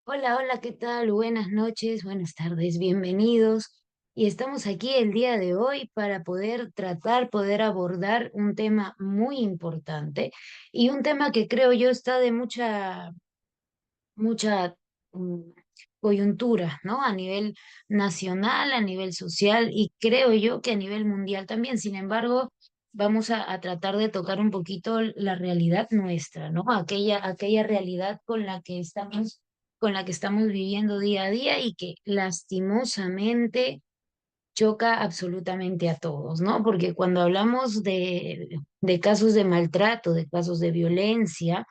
Hola, hola, ¿qué tal? Buenas noches, buenas tardes, bienvenidos. Y estamos aquí el día de hoy para poder tratar, poder abordar un tema muy importante y un tema que creo yo está de mucha mm, coyuntura, ¿no? A nivel nacional, a nivel social y creo yo que a nivel mundial también. Sin embargo, vamos a tratar de tocar un poquito la realidad nuestra, ¿no? Aquella realidad con la que estamos viviendo día a día y que lastimosamente choca absolutamente a todos, ¿no? Porque cuando hablamos de casos de maltrato, de casos de violencia,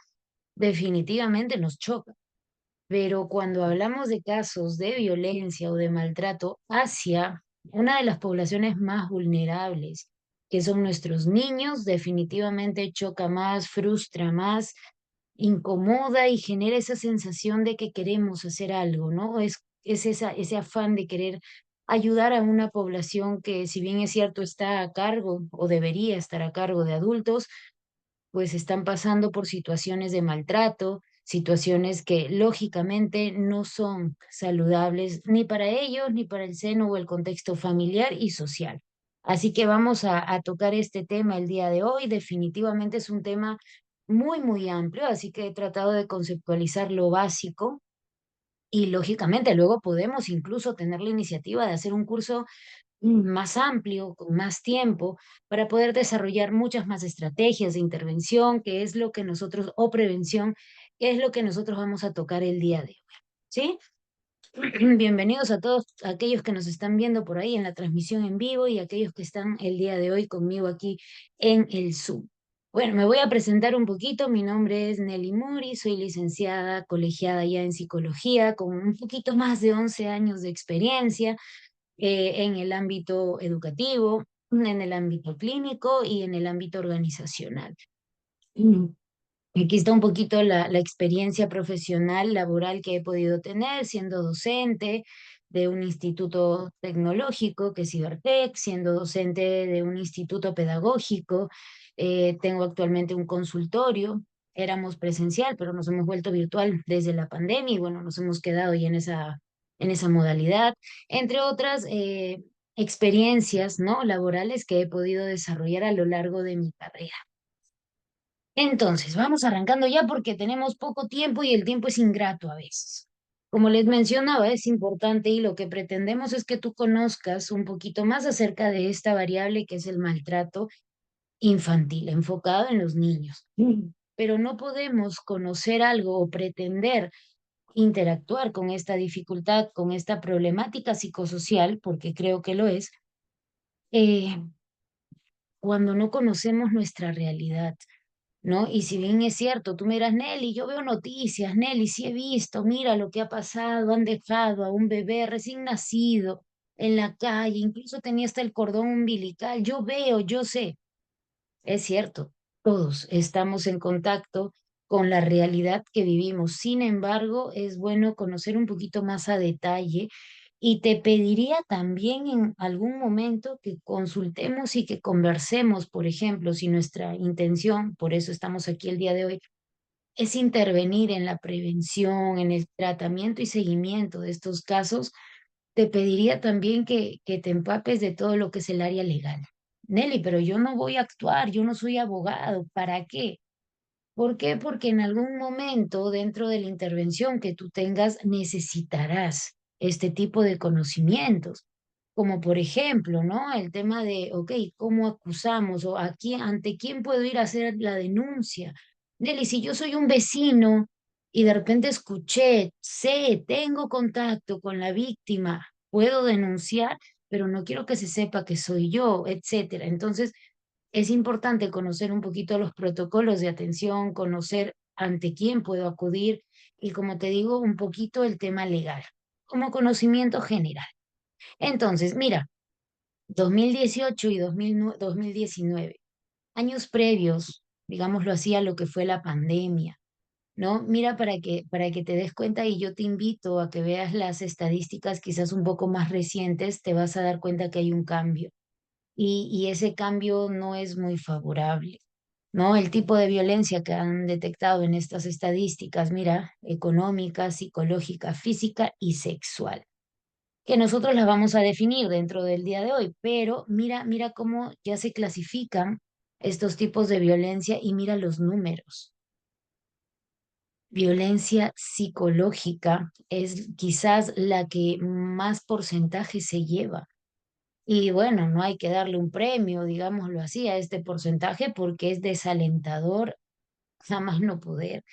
definitivamente nos choca. Pero cuando hablamos de casos de violencia o de maltrato hacia una de las poblaciones más vulnerables, que son nuestros niños, definitivamente choca más, frustra más, incomoda y genera esa sensación de que queremos hacer algo, ¿no? Ese afán de querer ayudar a una población que, si bien es cierto, está a cargo o debería estar a cargo de adultos, pues están pasando por situaciones de maltrato, situaciones que lógicamente no son saludables ni para ellos, ni para el seno o el contexto familiar y social. Así que vamos a tocar este tema el día de hoy. Definitivamente es un tema muy, muy amplio, así que he tratado de conceptualizar lo básico y lógicamente luego podemos incluso tener la iniciativa de hacer un curso más amplio, con más tiempo, para poder desarrollar muchas más estrategias de intervención, que es lo que nosotros, o prevención, que es lo que nosotros vamos a tocar el día de hoy. ¿Sí? Bienvenidos a todos aquellos que nos están viendo por ahí en la transmisión en vivo y aquellos que están el día de hoy conmigo aquí en el Zoom. Bueno, me voy a presentar un poquito. Mi nombre es Nelly Mori, soy licenciada, colegiada ya en psicología, con un poquito más de 11 años de experiencia en el ámbito educativo, en el ámbito clínico y en el ámbito organizacional. Mm. Aquí está un poquito la experiencia profesional, laboral que he podido tener siendo docente de un instituto tecnológico que es Cibertech, siendo docente de un instituto pedagógico. Tengo actualmente un consultorio. Éramos presencial, pero nos hemos vuelto virtual desde la pandemia y bueno, nos hemos quedado ya en esa modalidad, entre otras experiencias, ¿no? Laborales que he podido desarrollar a lo largo de mi carrera. Entonces, vamos arrancando ya porque tenemos poco tiempo y el tiempo es ingrato a veces. Como les mencionaba, es importante y lo que pretendemos es que tú conozcas un poquito más acerca de esta variable que es el maltrato infantil, enfocado en los niños. Pero no podemos conocer algo o pretender interactuar con esta dificultad, con esta problemática psicosocial, porque creo que lo es, eh, cuando no conocemos nuestra realidad. ¿No? Y si bien es cierto, tú miras, Nelly, yo veo noticias, Nelly, sí he visto, mira lo que ha pasado, han dejado a un bebé recién nacido en la calle, incluso tenía hasta el cordón umbilical, yo veo, yo sé, es cierto, todos estamos en contacto con la realidad que vivimos. Sin embargo, es bueno conocer un poquito más a detalle y te pediría también en algún momento que consultemos y que conversemos, por ejemplo, si nuestra intención, por eso estamos aquí el día de hoy, es intervenir en la prevención, en el tratamiento y seguimiento de estos casos, te pediría también que te empapes de todo lo que es el área legal. Nelly, pero yo no voy a actuar, yo no soy abogado, ¿para qué? ¿Por qué? Porque en algún momento dentro de la intervención que tú tengas necesitarás este tipo de conocimientos, como por ejemplo, ¿no? El tema de, ok, ¿cómo acusamos o aquí ante quién puedo ir a hacer la denuncia? Nelly, si yo soy un vecino y de repente escuché, sé, tengo contacto con la víctima, puedo denunciar, pero no quiero que se sepa que soy yo, etcétera. Entonces, es importante conocer un poquito los protocolos de atención, conocer ante quién puedo acudir y, como te digo, un poquito el tema legal, como conocimiento general. Entonces, mira, 2018 y 2019, años previos, digámoslo así, a lo que fue la pandemia, ¿no? Mira, para que te des cuenta y yo te invito a que veas las estadísticas quizás un poco más recientes, te vas a dar cuenta que hay un cambio y ese cambio no es muy favorable. ¿no? El tipo de violencia que han detectado en estas estadísticas, mira, económica, psicológica, física y sexual, que nosotros las vamos a definir dentro del día de hoy, pero mira, mira cómo ya se clasifican estos tipos de violencia y mira los números. Violencia psicológica es quizás la que más porcentaje se lleva. Y bueno, no hay que darle un premio, digámoslo así, a este porcentaje porque es desalentador, jamás no poder.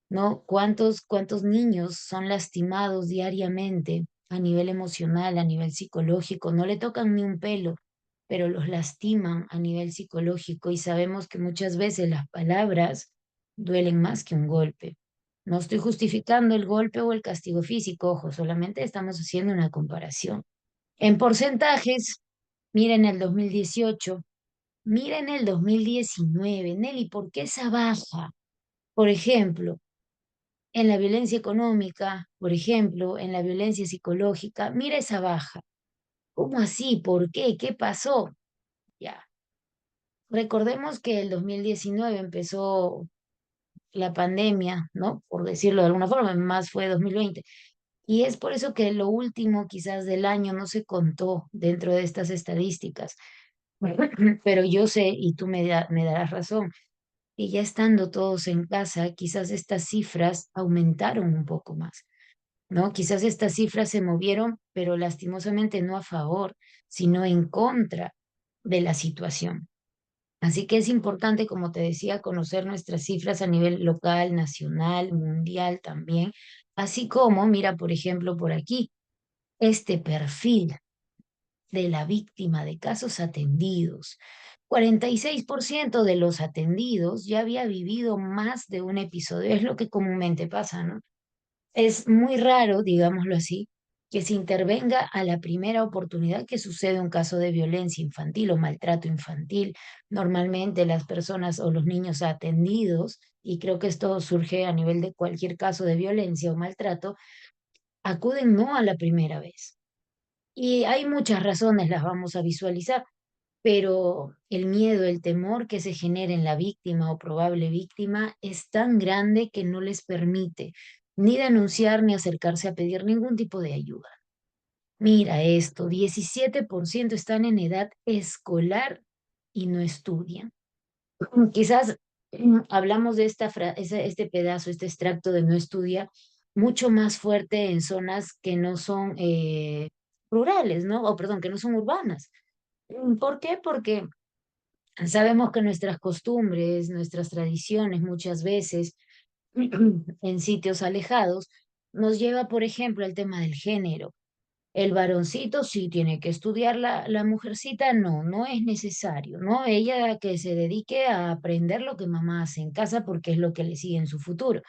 ¿No? ¿Cuántos niños son lastimados diariamente a nivel emocional, a nivel psicológico? No le tocan ni un pelo, pero los lastiman a nivel psicológico y sabemos que muchas veces las palabras duelen más que un golpe. No estoy justificando el golpe o el castigo físico, ojo, solamente estamos haciendo una comparación. En porcentajes, miren el 2018, miren el 2019, Nelly, ¿por qué esa baja? Por ejemplo, en la violencia económica, por ejemplo, en la violencia psicológica, mira esa baja. ¿Cómo así? ¿Por qué? ¿Qué pasó? Ya. Recordemos que el 2019 empezó la pandemia, ¿no? Por decirlo de alguna forma, más fue 2020. Y es por eso que lo último quizás del año no se contó dentro de estas estadísticas. Pero yo sé, y tú me darás razón, que ya estando todos en casa, quizás estas cifras aumentaron un poco más. ¿No? Quizás estas cifras se movieron, pero lastimosamente no a favor, sino en contra de la situación. Así que es importante, como te decía, conocer nuestras cifras a nivel local, nacional, mundial también, así como, mira, por ejemplo, por aquí, este perfil de la víctima de casos atendidos. 46% de los atendidos ya había vivido más de un episodio, es lo que comúnmente pasa, ¿no? Es muy raro, digámoslo así, que se intervenga a la primera oportunidad que sucede un caso de violencia infantil o maltrato infantil. Normalmente las personas o los niños atendidos, y creo que esto surge a nivel de cualquier caso de violencia o maltrato, acuden no a la primera vez. Y hay muchas razones, las vamos a visualizar, pero el miedo, el temor que se genera en la víctima o probable víctima es tan grande que no les permite ni denunciar ni acercarse a pedir ningún tipo de ayuda. Mira esto, 17% están en edad escolar y no estudian. Quizás hablamos de este pedazo, este extracto de no estudia, mucho más fuerte en zonas que no son rurales, ¿no? O perdón, que no son urbanas. ¿Por qué? Porque sabemos que nuestras costumbres, nuestras tradiciones muchas veces en sitios alejados nos lleva, por ejemplo, al tema del género. El varoncito sí tiene que estudiar, la mujercita no, no es necesario, ¿no? Ella que se dedique a aprender lo que mamá hace en casa porque es lo que le sigue en su futuro.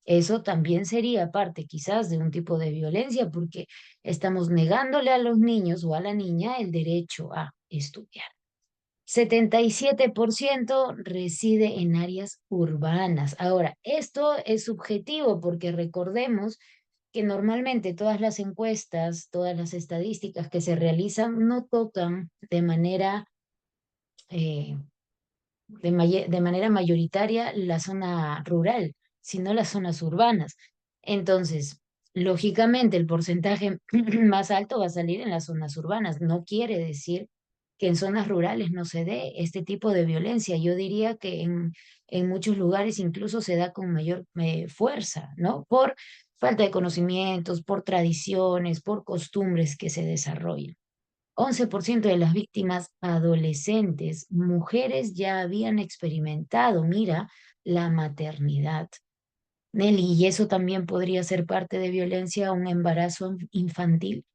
Eso también sería parte quizás de un tipo de violencia porque estamos negándole a los niños o a la niña el derecho a estudiar. 77% reside en áreas urbanas. Ahora, esto es subjetivo porque recordemos que normalmente todas las encuestas, todas las estadísticas que se realizan no tocan eh, de manera mayoritaria la zona rural, sino las zonas urbanas. Entonces, lógicamente, el porcentaje más alto va a salir en las zonas urbanas. No quiere decir que en zonas rurales no se dé este tipo de violencia. Yo diría que en muchos lugares incluso se da con mayor fuerza, ¿no? Por falta de conocimientos, por tradiciones, por costumbres que se desarrollan. 11% de las víctimas adolescentes, mujeres, ya habían experimentado, mira, la maternidad. Nelly, y eso también podría ser parte de violencia, un embarazo infantil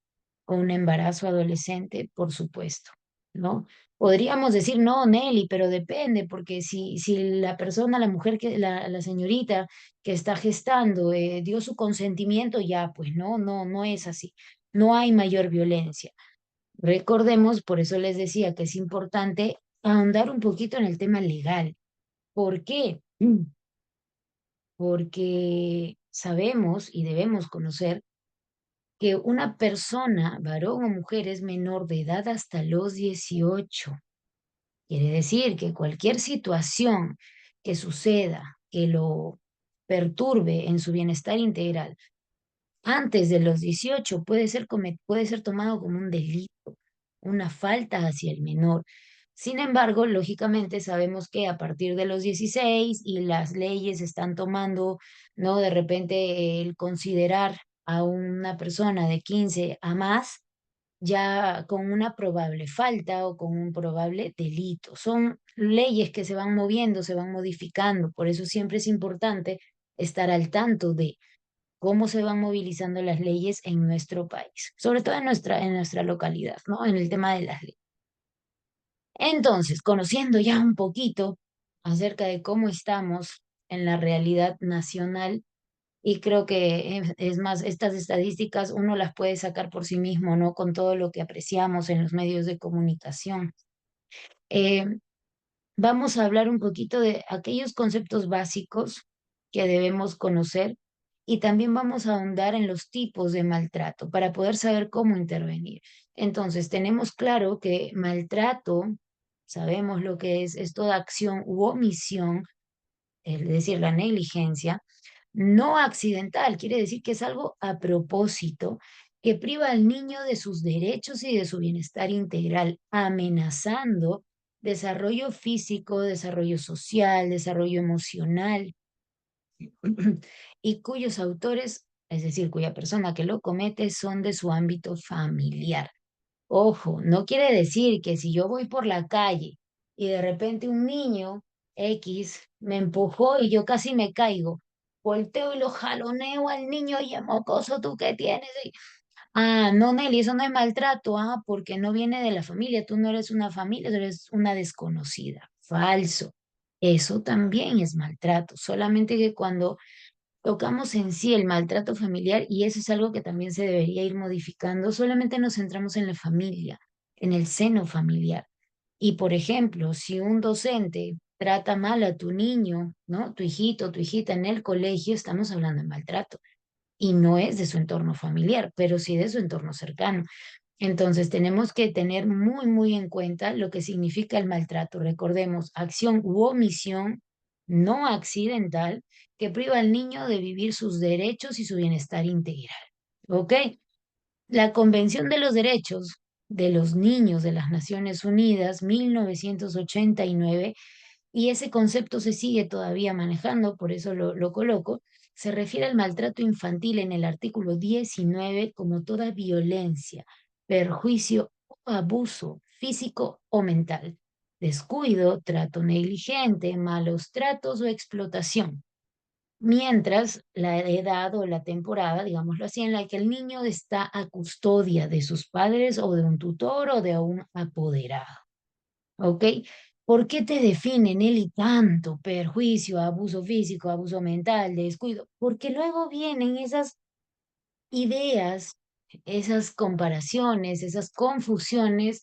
o un embarazo adolescente, por supuesto, ¿no? Podríamos decir, no, Nelly, pero depende, porque si la persona, la mujer, la señorita que está gestando dio su consentimiento, ya, pues no, no, no es así. No hay mayor violencia. Recordemos, por eso les decía que es importante ahondar un poquito en el tema legal. ¿Por qué? Porque sabemos y debemos conocer que una persona, varón o mujer, es menor de edad hasta los 18. Quiere decir que cualquier situación que suceda, que lo perturbe en su bienestar integral antes de los 18 puede ser tomado como un delito, una falta hacia el menor. Sin embargo, lógicamente sabemos que a partir de los 16 y las leyes están tomando, ¿no? De repente el considerar a una persona de 15 a más ya con una probable falta o con un probable delito. Son leyes que se van moviendo, se van modificando, por eso siempre es importante estar al tanto de cómo se van movilizando las leyes en nuestro país, sobre todo en nuestra localidad, ¿no? En el tema de las leyes. Entonces, conociendo ya un poquito acerca de cómo estamos en la realidad nacional, y creo que es más, estas estadísticas uno las puede sacar por sí mismo, ¿no? Con todo lo que apreciamos en los medios de comunicación. Eh, Vamos a hablar un poquito de aquellos conceptos básicos que debemos conocer y también vamos a ahondar en los tipos de maltrato para poder saber cómo intervenir. Entonces, tenemos claro que maltrato, sabemos lo que es toda acción u omisión, es decir, la negligencia, no accidental, quiere decir que es algo a propósito que priva al niño de sus derechos y de su bienestar integral, amenazando desarrollo físico, desarrollo social, desarrollo emocional, y cuyos autores, es decir, cuya persona que lo comete, son de su ámbito familiar. Ojo, no quiere decir que si yo voy por la calle y de repente un niño X me empujó y yo casi me caigo, volteo y lo jaloneo al niño y mocoso, ¿tú qué tienes? Ah, no, Nelly, eso no es maltrato, porque no viene de la familia, tú no eres una familia, tú eres una desconocida. Falso. Eso también es maltrato, solamente que cuando tocamos en sí el maltrato familiar y eso es algo que también se debería ir modificando. Solamente nos centramos en la familia, en el seno familiar. Y por ejemplo, si un docente trata mal a tu niño, ¿no? Tu hijito, tu hijita en el colegio, estamos hablando de maltrato. Y no es de su entorno familiar, pero sí de su entorno cercano. Entonces, tenemos que tener muy, muy en cuenta lo que significa el maltrato. Recordemos, acción u omisión no accidental que priva al niño de vivir sus derechos y su bienestar integral. ¿Ok? La Convención de los Derechos de los Niños de las Naciones Unidas, 1989, y ese concepto se sigue todavía manejando, por eso lo coloco, se refiere al maltrato infantil en el artículo 19 como toda violencia, perjuicio o abuso físico o mental, descuido, trato negligente, malos tratos o explotación. Mientras la edad o la temporada, digámoslo así, en la que el niño está a custodia de sus padres o de un tutor o de un apoderado. ¿Ok? ¿Por qué te definen él y tanto perjuicio, abuso físico, abuso mental, descuido? Porque luego vienen esas ideas, esas comparaciones, esas confusiones.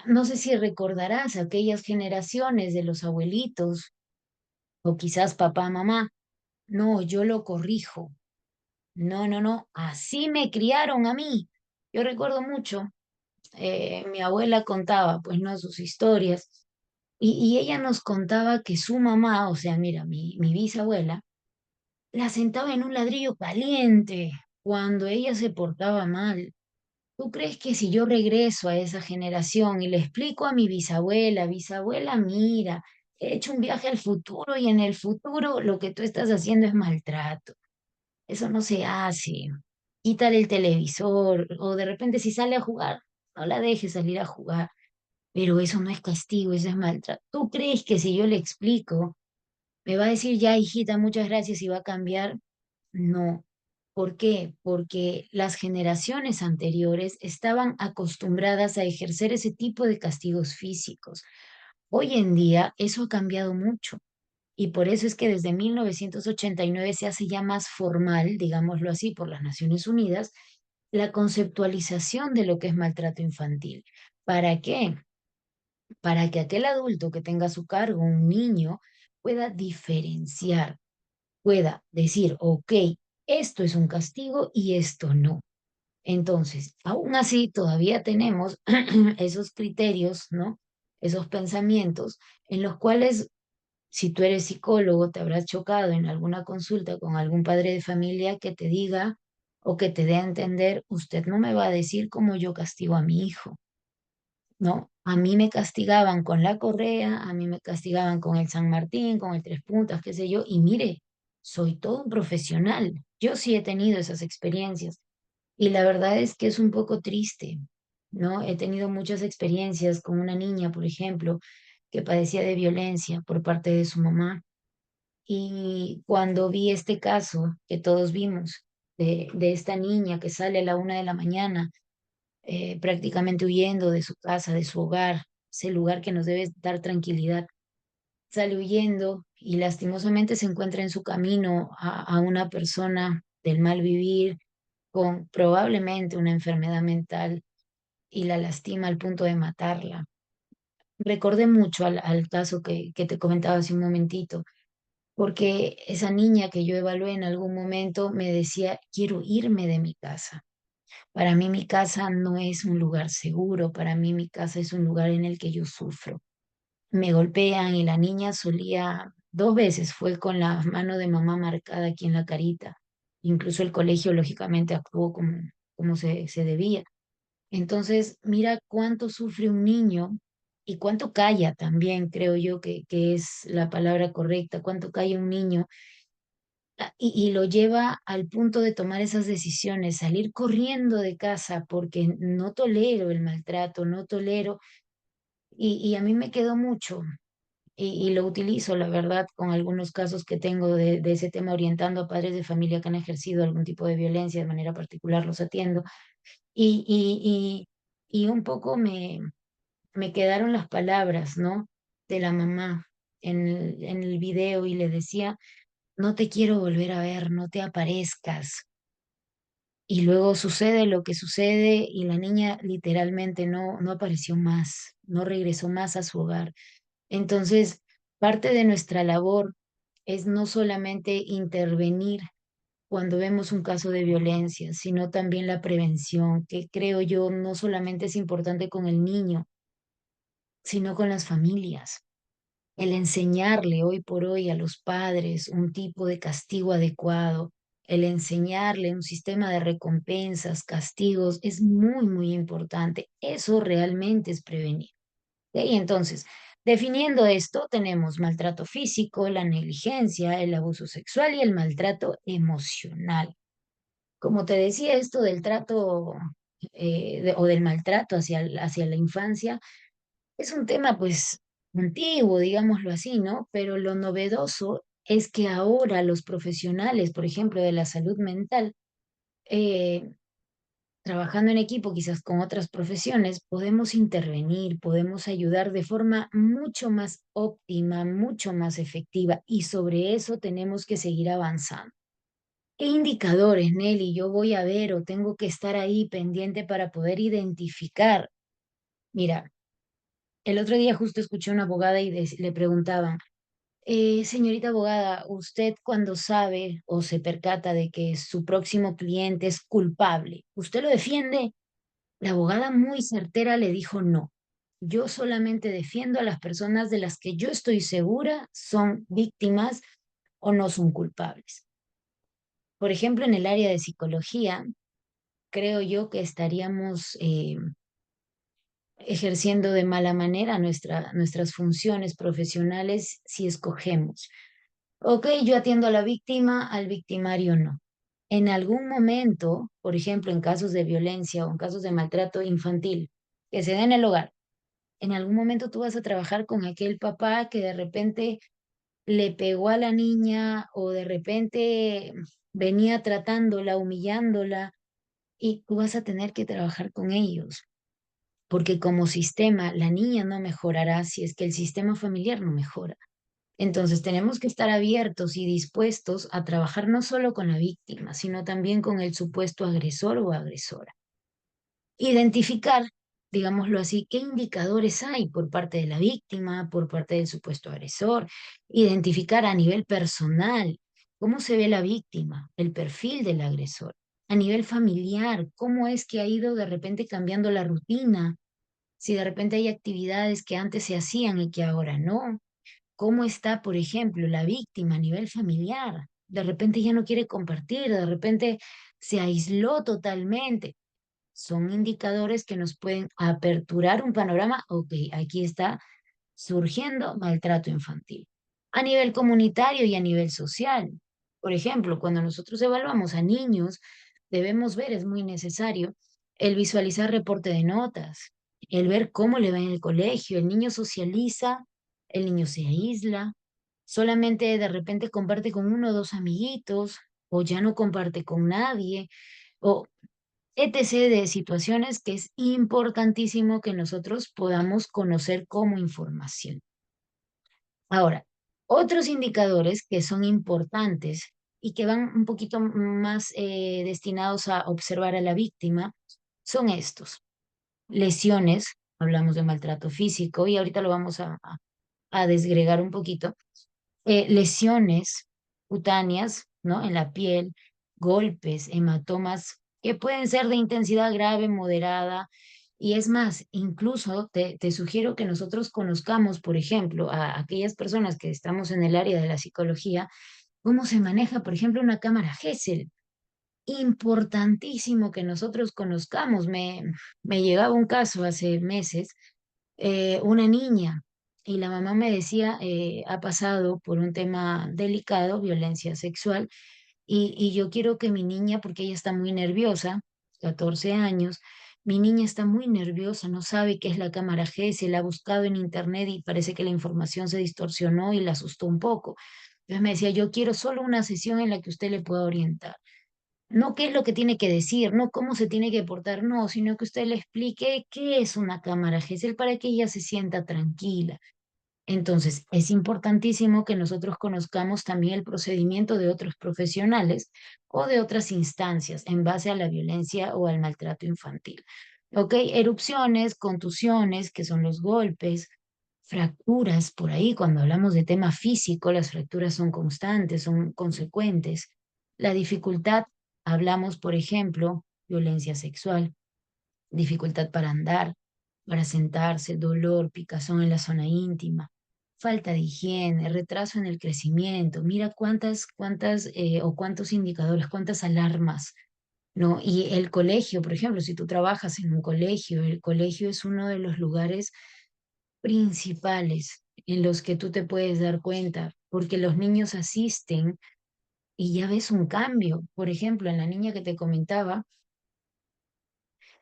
No sé si recordarás aquellas generaciones de los abuelitos o quizás papá, mamá. No, yo lo corrijo. No, no, no, así me criaron a mí. Yo recuerdo mucho, mi abuela contaba, pues, no, sus historias. Y ella nos contaba que su mamá, o sea, mira, mi bisabuela, la sentaba en un ladrillo caliente cuando ella se portaba mal. ¿Tú crees que si yo regreso a esa generación y le explico a mi bisabuela, bisabuela, mira, he hecho un viaje al futuro y en el futuro lo que tú estás haciendo es maltrato? Eso no se hace. Quítale el televisor o de repente si sale a jugar, no la dejes salir a jugar. Pero eso no es castigo, eso es maltrato. ¿Tú crees que si yo le explico, me va a decir, ya, hijita, muchas gracias y va a cambiar? No. ¿Por qué? Porque las generaciones anteriores estaban acostumbradas a ejercer ese tipo de castigos físicos. Hoy en día eso ha cambiado mucho y por eso es que desde 1989 se hace ya más formal, digámoslo así, por las Naciones Unidas, la conceptualización de lo que es maltrato infantil. ¿Para qué? Para que aquel adulto que tenga a su cargo un niño pueda diferenciar, pueda decir, ok, esto es un castigo y esto no. Entonces, aún así, todavía tenemos esos criterios, ¿no? esos pensamientos en los cuales, si tú eres psicólogo, te habrás chocado en alguna consulta con algún padre de familia que te diga o que te dé a entender, usted no me va a decir cómo yo castigo a mi hijo, ¿no? A mí me castigaban con la correa, a mí me castigaban con el San Martín, con el tres puntas, qué sé yo, y mire, soy todo un profesional. Yo sí he tenido esas experiencias y la verdad es que es un poco triste, ¿no? He tenido muchas experiencias con una niña, por ejemplo, que padecía de violencia por parte de su mamá. Y cuando vi este caso que todos vimos de esta niña que sale a la 1 de la mañana, prácticamente huyendo de su casa, de su hogar, ese lugar que nos debe dar tranquilidad, sale huyendo y lastimosamente se encuentra en su camino a una persona del mal vivir con probablemente una enfermedad mental y la lastima al punto de matarla. Recordé mucho al caso que te comentaba hace un momentito, porque esa niña que yo evalué en algún momento me decía, quiero irme de mi casa. Para mí mi casa no es un lugar seguro, para mí mi casa es un lugar en el que yo sufro. Me golpean y la niña solía, 2 veces fue con la mano de mamá marcada aquí en la carita. Incluso el colegio lógicamente actuó como se debía. Entonces, mira cuánto sufre un niño y cuánto calla también, creo yo que es la palabra correcta, cuánto calla un niño y lo lleva al punto de tomar esas decisiones, salir corriendo de casa porque no tolero el maltrato, no tolero, y a mí me quedó mucho. Y lo utilizo, la verdad, con algunos casos que tengo de ese tema, orientando a padres de familia que han ejercido algún tipo de violencia de manera particular, los atiendo. Y, y, y un poco me quedaron las palabras, ¿no? De la mamá en el video y le decía, no te quiero volver a ver, no te aparezcas. Y luego sucede lo que sucede y la niña literalmente no apareció más, no regresó más a su hogar. Entonces, parte de nuestra labor es no solamente intervenir cuando vemos un caso de violencia, sino también la prevención, que creo yo no solamente es importante con el niño, sino con las familias. El enseñarle hoy por hoy a los padres un tipo de castigo adecuado, el enseñarle un sistema de recompensas, castigos, es muy, muy importante. Eso realmente es prevenir. ¿Ok? Entonces, definiendo esto, tenemos maltrato físico, la negligencia, el abuso sexual y el maltrato emocional. Como te decía, esto del trato o del maltrato hacia la infancia es un tema pues antiguo, digámoslo así, ¿no? Pero lo novedoso es que ahora los profesionales, por ejemplo, de la salud mental, eh, trabajando en equipo quizás con otras profesiones, podemos intervenir, podemos ayudar de forma mucho más óptima, mucho más efectiva y sobre eso tenemos que seguir avanzando. ¿Qué indicadores, Nelly, yo voy a ver o tengo que estar ahí pendiente para poder identificar? Mira, el otro día justo escuché a una abogada y le preguntaban, señorita abogada, ¿usted cuando sabe o se percata de que su próximo cliente es culpable, usted lo defiende? La abogada muy certera le dijo no. Yo solamente defiendo a las personas de las que yo estoy segura son víctimas o no son culpables. Por ejemplo, en el área de psicología, creo yo que estaríamos ejerciendo de mala manera nuestras funciones profesionales si escogemos. Ok, yo atiendo a la víctima, al victimario no. En algún momento, por ejemplo, en casos de violencia o en casos de maltrato infantil que se da en el hogar, en algún momento tú vas a trabajar con aquel papá que de repente le pegó a la niña o de repente venía tratándola, humillándola, y tú vas a tener que trabajar con ellos, porque como sistema la niña no mejorará si es que el sistema familiar no mejora. Entonces tenemos que estar abiertos y dispuestos a trabajar no solo con la víctima, sino también con el supuesto agresor o agresora. Identificar, digámoslo así, qué indicadores hay por parte de la víctima, por parte del supuesto agresor. Identificar a nivel personal cómo se ve la víctima, el perfil del agresor. A nivel familiar, cómo es que ha ido de repente cambiando la rutina, Si de repente hay actividades que antes se hacían y que ahora no. ¿Cómo está, por ejemplo, la víctima a nivel familiar? De repente ya no quiere compartir, de repente se aisló totalmente. Son indicadores que nos pueden aperturar un panorama. Ok, aquí está surgiendo maltrato infantil. A nivel comunitario y a nivel social. Por ejemplo, cuando nosotros evaluamos a niños, debemos ver, es muy necesario, el visualizar reporte de notas, el ver cómo le va en el colegio. El niño socializa, el niño se aísla, solamente de repente comparte con uno o dos amiguitos, o ya no comparte con nadie, o etc. de situaciones que es importantísimo que nosotros podamos conocer como información. Ahora, otros indicadores que son importantes y que van un poquito más destinados a observar a la víctima son estos. Lesiones, hablamos de maltrato físico y ahorita lo vamos a desgregar un poquito. Lesiones cutáneas, ¿no? En la piel, golpes, hematomas que pueden ser de intensidad grave, moderada. Y es más, incluso te sugiero que nosotros conozcamos, por ejemplo, a aquellas personas que estamos en el área de la psicología, cómo se maneja, por ejemplo, una cámara Gesell. Importantísimo que nosotros conozcamos. Me llegaba un caso hace meses, una niña, y la mamá me decía, ha pasado por un tema delicado, violencia sexual, y yo quiero que mi niña, porque ella está muy nerviosa, 14 años, mi niña está muy nerviosa, no sabe qué es la cámara G, se la ha buscado en internet y parece que la información se distorsionó y la asustó un poco. Entonces me decía, yo quiero solo una sesión en la que usted le pueda orientar. No qué es lo que tiene que decir, no cómo se tiene que portar, no, sino que usted le explique qué es una cámara GESEL para que ella se sienta tranquila. Entonces, es importantísimo que nosotros conozcamos también el procedimiento de otros profesionales o de otras instancias en base a la violencia o al maltrato infantil. ¿Ok? Erupciones, contusiones, que son los golpes, fracturas, por ahí, cuando hablamos de tema físico, las fracturas son constantes, son consecuentes. La dificultad, hablamos, por ejemplo, violencia sexual, dificultad para andar, para sentarse, dolor, picazón en la zona íntima, falta de higiene, retraso en el crecimiento. Mira cuántas o cuántos indicadores, cuántas alarmas, ¿no? Y el colegio, por ejemplo, si tú trabajas en un colegio, el colegio es uno de los lugares principales en los que tú te puedes dar cuenta, porque los niños asisten y ya ves un cambio. Por ejemplo, en la niña que te comentaba,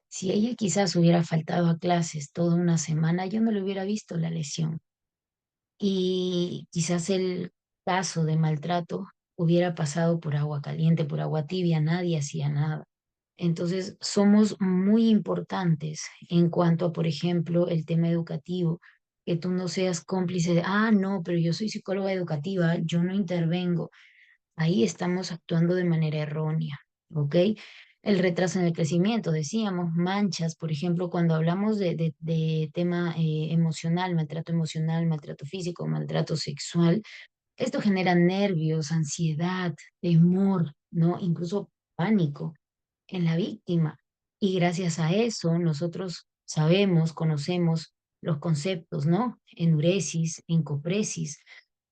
si ella quizás hubiera faltado a clases toda una semana, yo no le hubiera visto la lesión. Y quizás el caso de maltrato hubiera pasado por agua caliente, por agua tibia, nadie hacía nada. Entonces, somos muy importantes en cuanto a, por ejemplo, el tema educativo, que tú no seas cómplice de, no, pero yo soy psicóloga educativa, yo no intervengo. Ahí estamos actuando de manera errónea, ¿ok? El retraso en el crecimiento, decíamos, manchas, por ejemplo, cuando hablamos de tema emocional, maltrato físico, maltrato sexual, esto genera nervios, ansiedad, temor, ¿no? Incluso pánico en la víctima. Y gracias a eso nosotros sabemos, conocemos los conceptos, ¿no? Enuresis, encopresis,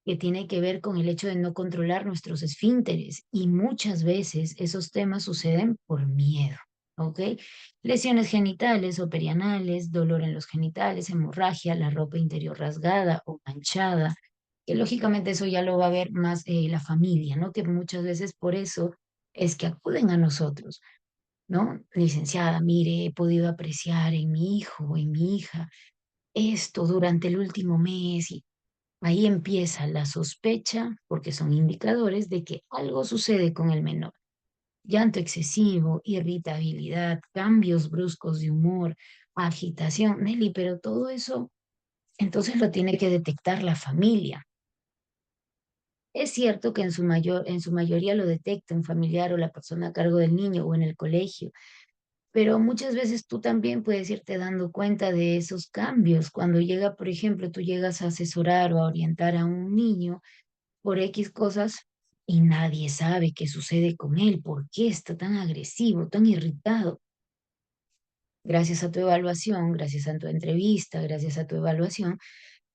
que tiene que ver con el hecho de no controlar nuestros esfínteres. Y muchas veces esos temas suceden por miedo, ¿ok? Lesiones genitales o perianales, dolor en los genitales, hemorragia, la ropa interior rasgada o manchada, que lógicamente eso ya lo va a ver más la familia, ¿no? Que muchas veces por eso es que acuden a nosotros, ¿no? Licenciada, mire, he podido apreciar en mi hijo o en mi hija esto durante el último mes y ahí empieza la sospecha, porque son indicadores de que algo sucede con el menor. Llanto excesivo, irritabilidad, cambios bruscos de humor, agitación. Nelly, pero todo eso entonces lo tiene que detectar la familia. Es cierto que en su mayoría lo detecta un familiar o la persona a cargo del niño o en el colegio, pero muchas veces tú también puedes irte dando cuenta de esos cambios. Cuando llega, por ejemplo, tú llegas a asesorar o a orientar a un niño por X cosas y nadie sabe qué sucede con él, por qué está tan agresivo, tan irritado. Gracias a tu evaluación, gracias a tu entrevista, gracias a tu evaluación,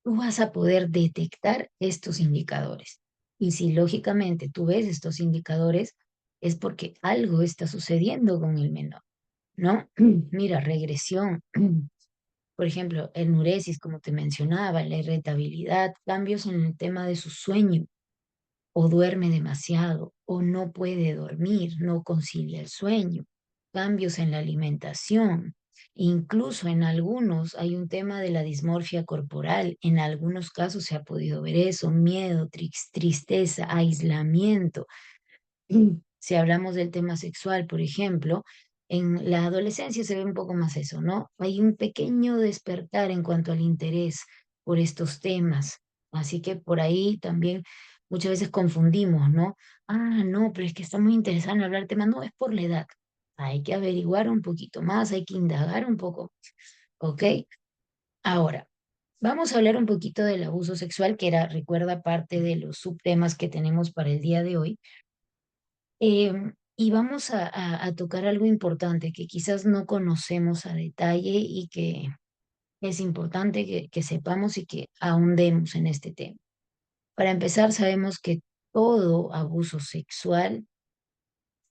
tú vas a poder detectar estos indicadores. Y si lógicamente tú ves estos indicadores, es porque algo está sucediendo con el menor, ¿no? Mira, regresión, por ejemplo, enuresis, como te mencionaba, la irritabilidad, cambios en el tema de su sueño, o duerme demasiado, o no puede dormir, no concilia el sueño, cambios en la alimentación, incluso en algunos hay un tema de la dismorfia corporal, en algunos casos se ha podido ver eso, miedo, tristeza, aislamiento. Si hablamos del tema sexual, por ejemplo, en la adolescencia se ve un poco más eso, ¿no? Hay un pequeño despertar en cuanto al interés por estos temas. Así que por ahí también muchas veces confundimos, ¿no? Ah, no, pero es que está muy interesado en hablar del tema. No, es por la edad. Hay que averiguar un poquito más, hay que indagar un poco, ¿ok? Ahora, vamos a hablar un poquito del abuso sexual, que era, recuerda, parte de los subtemas que tenemos para el día de hoy. Y vamos a tocar algo importante que quizás no conocemos a detalle y que es importante que sepamos y que ahondemos en este tema. Para empezar, sabemos que todo abuso sexual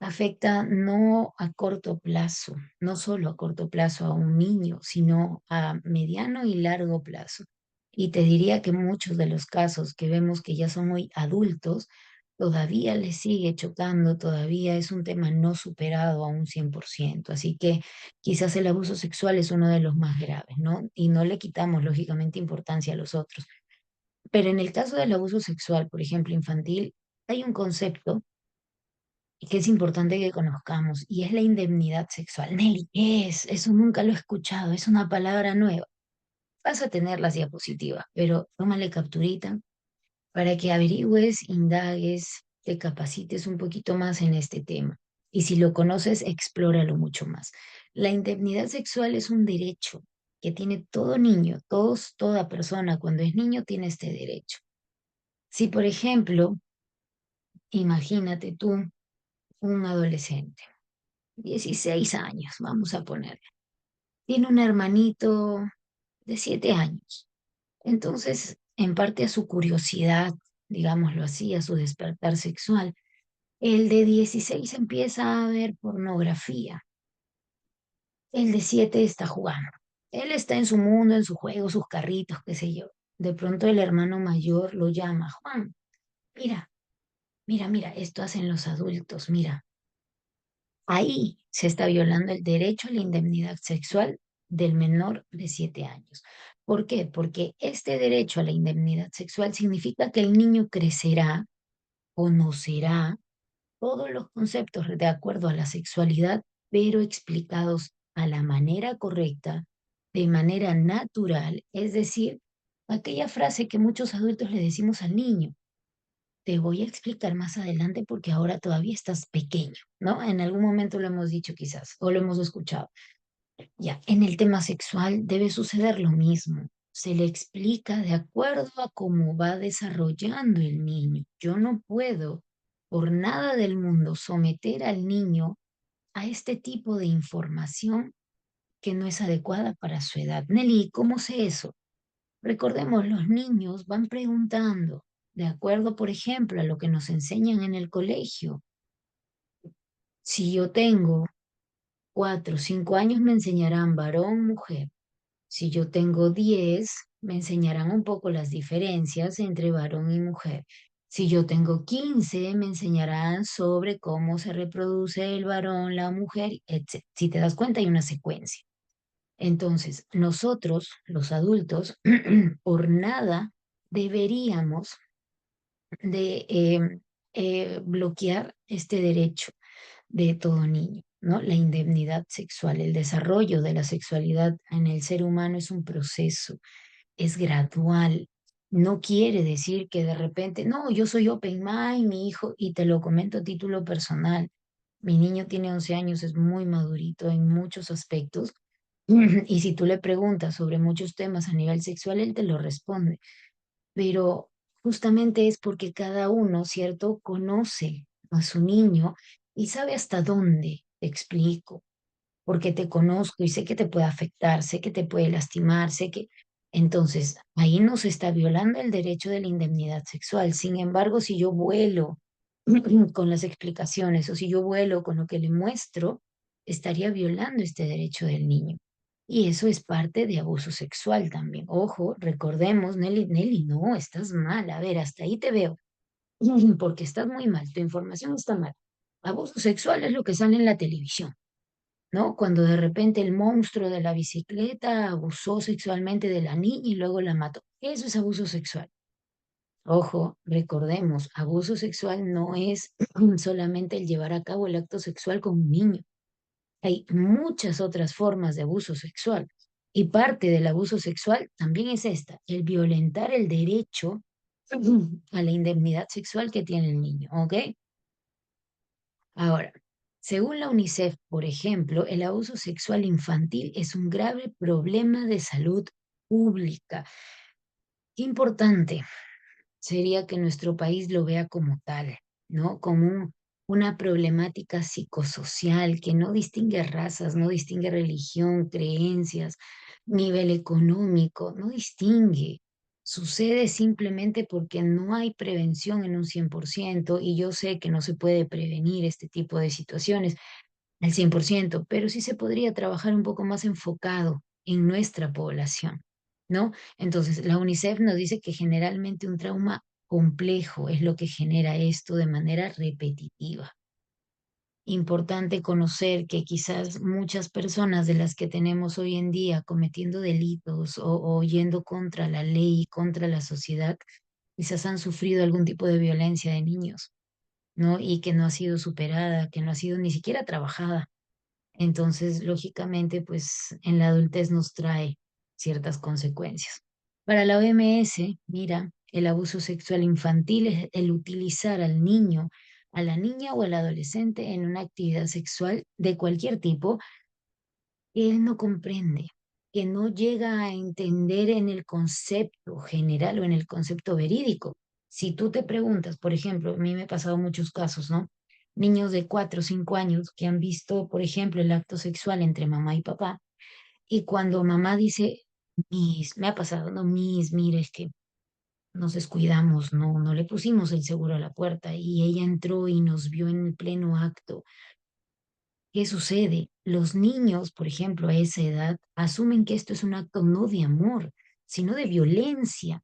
afecta no a corto plazo, no solo a corto plazo a un niño, sino a mediano y largo plazo. Y te diría que muchos de los casos que vemos que ya son muy adultos, todavía les sigue chocando, todavía es un tema no superado a un 100%. Así que quizás el abuso sexual es uno de los más graves, ¿no? Y no le quitamos, lógicamente, importancia a los otros. Pero en el caso del abuso sexual, por ejemplo, infantil, hay un concepto y que es importante que conozcamos, y es la indemnidad sexual. Nelly, ¿qué es? Eso nunca lo he escuchado, es una palabra nueva. Vas a tener las diapositivas, pero tómale capturita para que averigües, indagues, te capacites un poquito más en este tema. Y si lo conoces, explóralo mucho más. La indemnidad sexual es un derecho que tiene todo niño, toda persona cuando es niño tiene este derecho. Si, por ejemplo, imagínate tú, un adolescente 16 años, vamos a poner. Tiene un hermanito de 7 años. Entonces, en parte a su curiosidad, digámoslo así, a su despertar sexual, el de 16 empieza a ver pornografía. El de 7 está jugando. Él está en su mundo, en su juego, sus carritos, qué sé yo. De pronto el hermano mayor lo llama, Juan, mira, mira, esto hacen los adultos, mira. Ahí se está violando el derecho a la indemnidad sexual del menor de 7 años. ¿Por qué? Porque este derecho a la indemnidad sexual significa que el niño crecerá, conocerá todos los conceptos de acuerdo a la sexualidad, pero explicados a la manera correcta, de manera natural, es decir, aquella frase que muchos adultos le decimos al niño. Te voy a explicar más adelante porque ahora todavía estás pequeño, ¿no? En algún momento lo hemos dicho quizás o lo hemos escuchado. Ya, en el tema sexual debe suceder lo mismo. Se le explica de acuerdo a cómo va desarrollando el niño. Yo no puedo, por nada del mundo, someter al niño a este tipo de información que no es adecuada para su edad. Nelly, ¿cómo sé eso? Recordemos, los niños van preguntando, de acuerdo, por ejemplo, a lo que nos enseñan en el colegio. Si yo tengo 4 o 5 años, me enseñarán varón, mujer. Si yo tengo 10, me enseñarán un poco las diferencias entre varón y mujer. Si yo tengo 15, me enseñarán sobre cómo se reproduce el varón, la mujer, etc. Si te das cuenta, hay una secuencia. Entonces, nosotros, los adultos, por nada deberíamos de bloquear este derecho de todo niño, ¿no? La indemnidad sexual, el desarrollo de la sexualidad en el ser humano es un proceso, es gradual. No quiere decir que de repente, no, yo soy open mind, mi hijo, y te lo comento a título personal. Mi niño tiene 11 años, es muy madurito en muchos aspectos. Y si tú le preguntas sobre muchos temas a nivel sexual, él te lo responde, pero justamente es porque cada uno, ¿cierto?, conoce a su niño y sabe hasta dónde, te explico. porque te conozco y sé que te puede afectar, sé que te puede lastimar, sé que... Entonces, ahí no se está violando el derecho de la indemnidad sexual. Sin embargo, si yo vuelo con las explicaciones o si yo vuelo con lo que le muestro, estaría violando este derecho del niño. Y eso es parte de abuso sexual también. Ojo, recordemos, Nelly, Nelly, no, estás mal. A ver, hasta ahí te veo, porque estás muy mal, tu información está mal. Abuso sexual es lo que sale en la televisión, ¿no? Cuando de repente el monstruo de la bicicleta abusó sexualmente de la niña y luego la mató. Eso es abuso sexual. Ojo, recordemos, abuso sexual no es solamente el llevar a cabo el acto sexual con un niño. Hay muchas otras formas de abuso sexual y parte del abuso sexual también es esta, el violentar el derecho a la indemnidad sexual que tiene el niño, ¿ok? Ahora, según la UNICEF, por ejemplo, el abuso sexual infantil es un grave problema de salud pública. Qué importante sería que nuestro país lo vea como tal, ¿no? Como una problemática psicosocial que no distingue razas, no distingue religión, creencias, nivel económico, no distingue. Sucede simplemente porque no hay prevención en un 100% y yo sé que no se puede prevenir este tipo de situaciones al 100%, pero sí se podría trabajar un poco más enfocado en nuestra población, ¿no? Entonces, la UNICEF nos dice que generalmente un trauma complejo es lo que genera esto de manera repetitiva. Importante conocer que quizás muchas personas de las que tenemos hoy en día cometiendo delitos o yendo contra la ley, contra la sociedad, quizás han sufrido algún tipo de violencia de niños, ¿no? Y que no ha sido superada, que no ha sido ni siquiera trabajada. Entonces, lógicamente, pues en la adultez nos trae ciertas consecuencias. Para la OMS, mira, el abuso sexual infantil es el utilizar al niño, a la niña o al adolescente en una actividad sexual de cualquier tipo que él no comprende, que no llega a entender en el concepto general o en el concepto verídico. Si tú te preguntas, por ejemplo, a mí me ha pasado muchos casos, ¿no? Niños de 4 o 5 años que han visto, por ejemplo, el acto sexual entre mamá y papá, y cuando mamá dice, Miss, me ha pasado, no, Miss, mire, es que nos descuidamos, no le pusimos el seguro a la puerta y ella entró y nos vio en el pleno acto. ¿Qué sucede? Los niños, por ejemplo, a esa edad, asumen que esto es un acto no de amor, sino de violencia.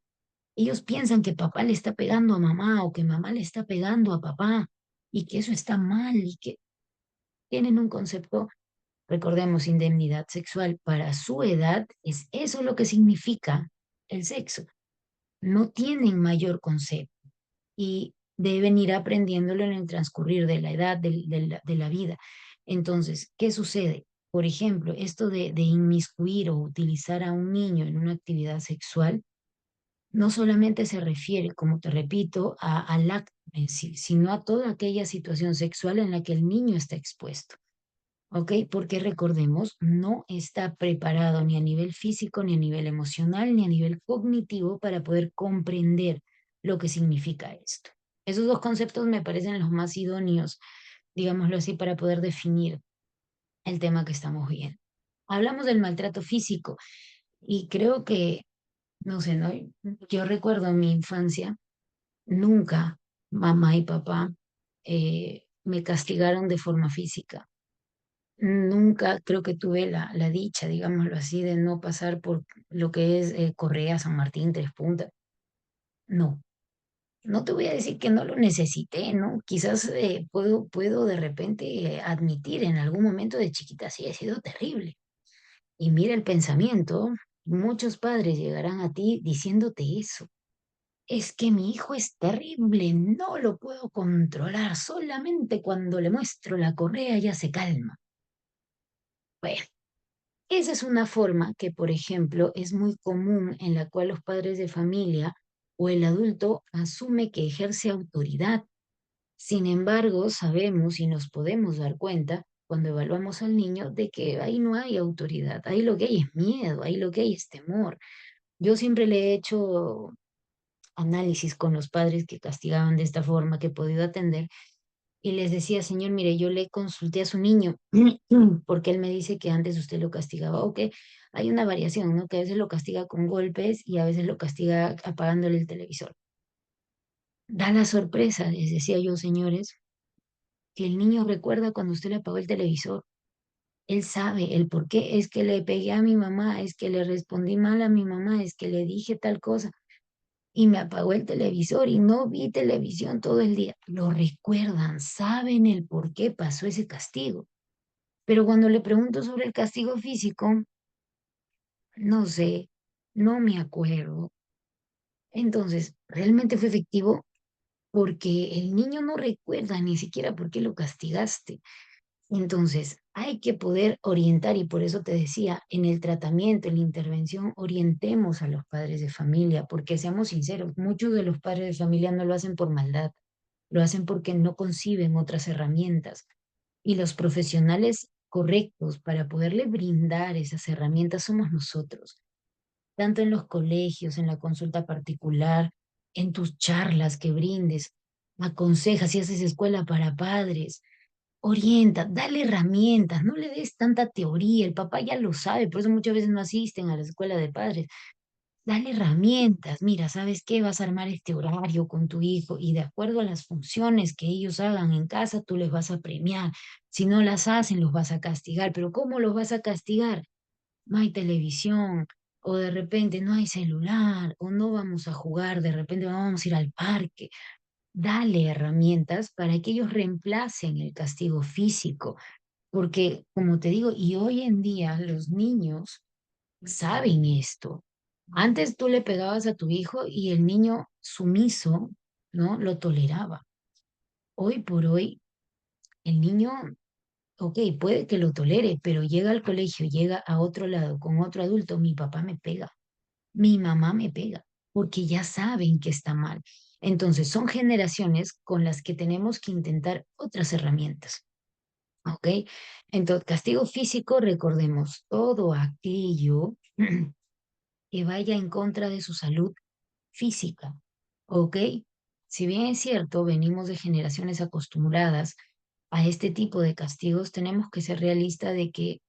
Ellos piensan que papá le está pegando a mamá o que mamá le está pegando a papá y que eso está mal y que tienen un concepto, recordemos, indemnidad sexual para su edad, es eso lo que significa el sexo. No tienen mayor concepto y deben ir aprendiéndolo en el transcurrir de la edad, de la vida. Entonces, ¿qué sucede? Por ejemplo, esto de inmiscuir o utilizar a un niño en una actividad sexual no solamente se refiere, como te repito, al acto en sí, sino a toda aquella situación sexual en la que el niño está expuesto. ¿Ok? Porque recordemos, no está preparado ni a nivel físico, ni a nivel emocional, ni a nivel cognitivo para poder comprender lo que significa esto. Esos dos conceptos me parecen los más idóneos, digámoslo así, para poder definir el tema que estamos viendo. Hablamos del maltrato físico y creo que, no sé, ¿no? Yo recuerdo en mi infancia, nunca mamá y papá me castigaron de forma física. Nunca creo que tuve la dicha, digámoslo así, de no pasar por lo que es Correa, San Martín, Tres Puntas. No, no te voy a decir que no lo necesité, ¿no? Quizás puedo de repente admitir en algún momento de chiquita sí he sido terrible. Y mira el pensamiento, muchos padres llegarán a ti diciéndote eso. Es que mi hijo es terrible, no lo puedo controlar, solamente cuando le muestro la correa ya se calma. Bueno. Esa es una forma que, por ejemplo, es muy común en la cual los padres de familia o el adulto asume que ejerce autoridad. Sin embargo, sabemos y nos podemos dar cuenta cuando evaluamos al niño de que ahí no hay autoridad, ahí lo que hay es miedo, ahí lo que hay es temor. Yo siempre le he hecho análisis con los padres que castigaban de esta forma que he podido atender y les decía, señor, mire, yo le consulté a su niño, porque él me dice que antes usted lo castigaba, o que hay una variación, ¿no? Que a veces lo castiga con golpes y a veces lo castiga apagándole el televisor. Da la sorpresa, les decía yo, señores, que el niño recuerda cuando usted le apagó el televisor. Él sabe el por qué, es que le pegué a mi mamá, es que le respondí mal a mi mamá, es que le dije tal cosa y me apagó el televisor y no vi televisión todo el día. Lo recuerdan, saben el por qué pasó ese castigo. Pero cuando le pregunto sobre el castigo físico, no sé, no me acuerdo. Entonces, ¿realmente fue efectivo? Porque el niño no recuerda ni siquiera por qué lo castigaste. Entonces, hay que poder orientar y por eso te decía, en el tratamiento, en la intervención, orientemos a los padres de familia, porque seamos sinceros, muchos de los padres de familia no lo hacen por maldad, lo hacen porque no conciben otras herramientas. Y los profesionales correctos para poderle brindar esas herramientas somos nosotros, tanto en los colegios, en la consulta particular, en tus charlas que brindes, aconseja si haces escuela para padres. Orienta, dale herramientas, no le des tanta teoría, el papá ya lo sabe, por eso muchas veces no asisten a la escuela de padres. Dale herramientas, mira, ¿sabes qué? Vas a armar este horario con tu hijo y de acuerdo a las funciones que ellos hagan en casa, tú les vas a premiar. Si no las hacen, los vas a castigar, pero ¿cómo los vas a castigar? No hay televisión, o de repente no hay celular, o no vamos a jugar, de repente vamos a ir al parque. Dale herramientas para que ellos reemplacen el castigo físico porque, como te digo, y hoy en día los niños saben esto. Antes tú le pegabas a tu hijo y el niño sumiso, ¿no? Lo toleraba. Hoy por hoy, el niño, ok, puede que lo tolere, pero llega al colegio, llega a otro lado con otro adulto, mi papá me pega, mi mamá me pega, porque ya saben que está mal. Entonces, son generaciones con las que tenemos que intentar otras herramientas. ¿Ok? Entonces, castigo físico, recordemos, todo aquello que vaya en contra de su salud física. ¿Ok? Si bien es cierto, venimos de generaciones acostumbradas a este tipo de castigos, tenemos que ser realistas de que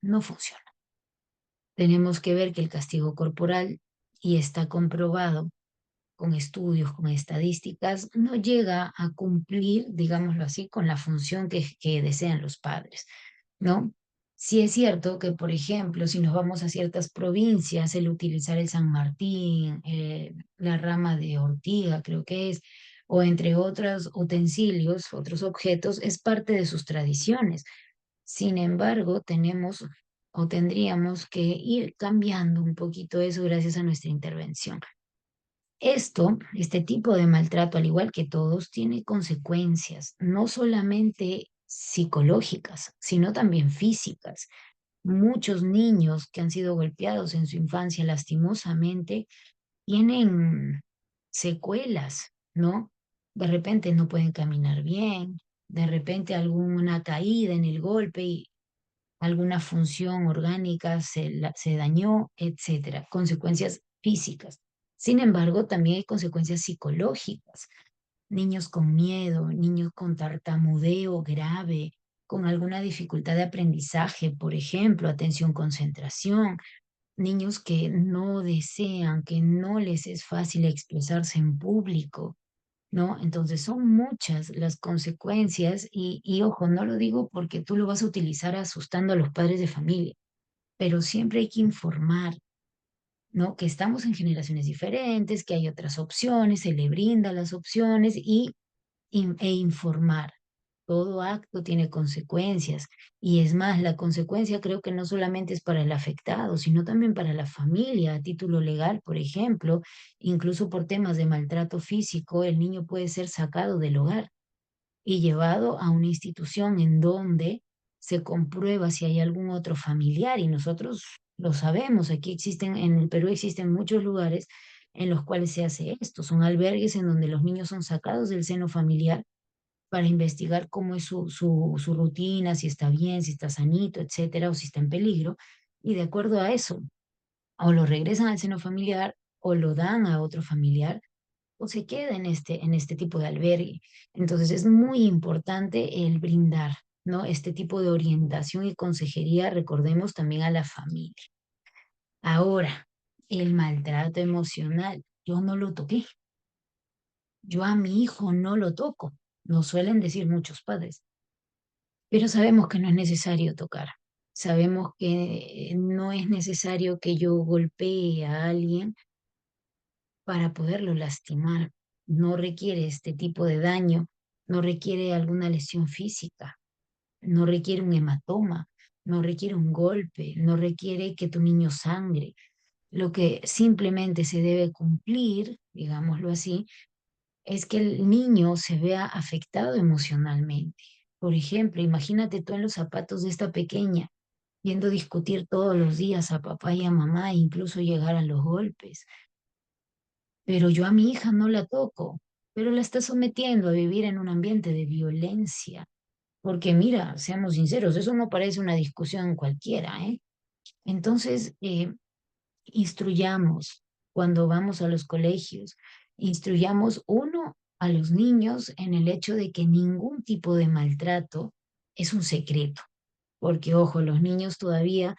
no funciona. Tenemos que ver que el castigo corporal, y está comprobado con estudios, con estadísticas, no llega a cumplir, digámoslo así, con la función que desean los padres, ¿no? Sí es cierto que, por ejemplo, si nos vamos a ciertas provincias, el utilizar el San Martín, la rama de ortiga, creo que es, o entre otros utensilios, otros objetos, es parte de sus tradiciones. Sin embargo, tenemos o tendríamos que ir cambiando un poquito eso gracias a nuestra intervención. Este tipo de maltrato, al igual que todos, tiene consecuencias, no solamente psicológicas, sino también físicas. Muchos niños que han sido golpeados en su infancia, lastimosamente, tienen secuelas, ¿no? De repente no pueden caminar bien, de repente alguna caída en el golpe y alguna función orgánica se dañó, etcétera, consecuencias físicas. Sin embargo, también hay consecuencias psicológicas. Niños con miedo, niños con tartamudeo grave, con alguna dificultad de aprendizaje, por ejemplo, atención, concentración, niños que no desean, que no les es fácil expresarse en público, ¿no? Entonces son muchas las consecuencias y ojo, no lo digo porque tú lo vas a utilizar asustando a los padres de familia, pero siempre hay que informar, ¿no? Que estamos en generaciones diferentes, que hay otras opciones, se le brinda las opciones e informar. Todo acto tiene consecuencias y es más, la consecuencia creo que no solamente es para el afectado, sino también para la familia a título legal, por ejemplo, incluso por temas de maltrato físico, el niño puede ser sacado del hogar y llevado a una institución en donde se comprueba si hay algún otro familiar y nosotros lo sabemos, aquí existen, en el Perú existen muchos lugares en los cuales se hace esto, son albergues en donde los niños son sacados del seno familiar para investigar cómo es su rutina, si está bien, si está sanito, etcétera, o si está en peligro, y de acuerdo a eso, o lo regresan al seno familiar o lo dan a otro familiar o se queda en este tipo de albergue. Entonces es muy importante el brindar, ¿no? Este tipo de orientación y consejería, recordemos también a la familia. Ahora, el maltrato emocional, yo no lo toqué, yo a mi hijo no lo toco, nos suelen decir muchos padres, pero sabemos que no es necesario tocar, sabemos que no es necesario que yo golpee a alguien para poderlo lastimar, no requiere este tipo de daño, no requiere alguna lesión física, no requiere un hematoma, no requiere un golpe, no requiere que tu niño sangre. Lo que simplemente se debe cumplir, digámoslo así, es que el niño se vea afectado emocionalmente. Por ejemplo, imagínate tú en los zapatos de esta pequeña, viendo discutir todos los días a papá y a mamá, e incluso llegar a los golpes. Pero yo a mi hija no la toco, pero la está sometiendo a vivir en un ambiente de violencia. Porque mira, seamos sinceros, eso no parece una discusión cualquiera, ¿eh? Entonces, instruyamos cuando vamos a los colegios, instruyamos uno a los niños en el hecho de que ningún tipo de maltrato es un secreto, porque ojo, los niños todavía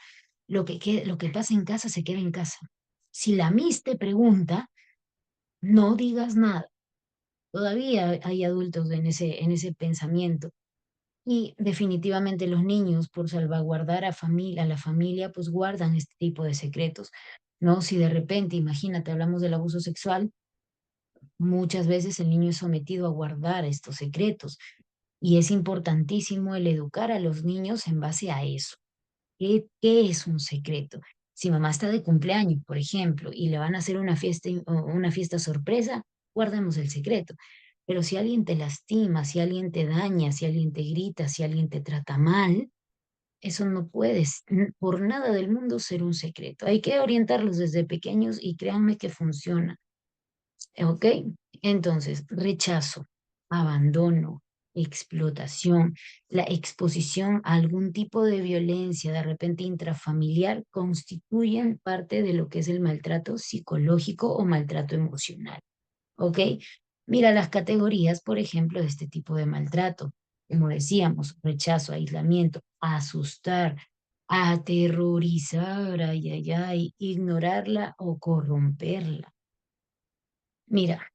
lo que pasa en casa se queda en casa. Si la Miss te pregunta, no digas nada. Todavía hay adultos en ese pensamiento. Y definitivamente los niños, por salvaguardar a la familia, pues guardan este tipo de secretos, ¿no? Si de repente, imagínate, hablamos del abuso sexual, muchas veces el niño es sometido a guardar estos secretos y es importantísimo el educar a los niños en base a eso. ¿Qué es un secreto? Si mamá está de cumpleaños, por ejemplo, y le van a hacer una fiesta, o una fiesta sorpresa, guardemos el secreto. Pero si alguien te lastima, si alguien te daña, si alguien te grita, si alguien te trata mal, eso no puede por nada del mundo ser un secreto. Hay que orientarlos desde pequeños y créanme que funciona. ¿Ok? Entonces, rechazo, abandono, explotación, la exposición a algún tipo de violencia, de repente intrafamiliar, constituyen parte de lo que es el maltrato psicológico o maltrato emocional. ¿Ok? Mira las categorías, por ejemplo, de este tipo de maltrato. Como decíamos, rechazo, aislamiento, asustar, aterrorizar, ay, ay, ay, ignorarla o corromperla. Mira,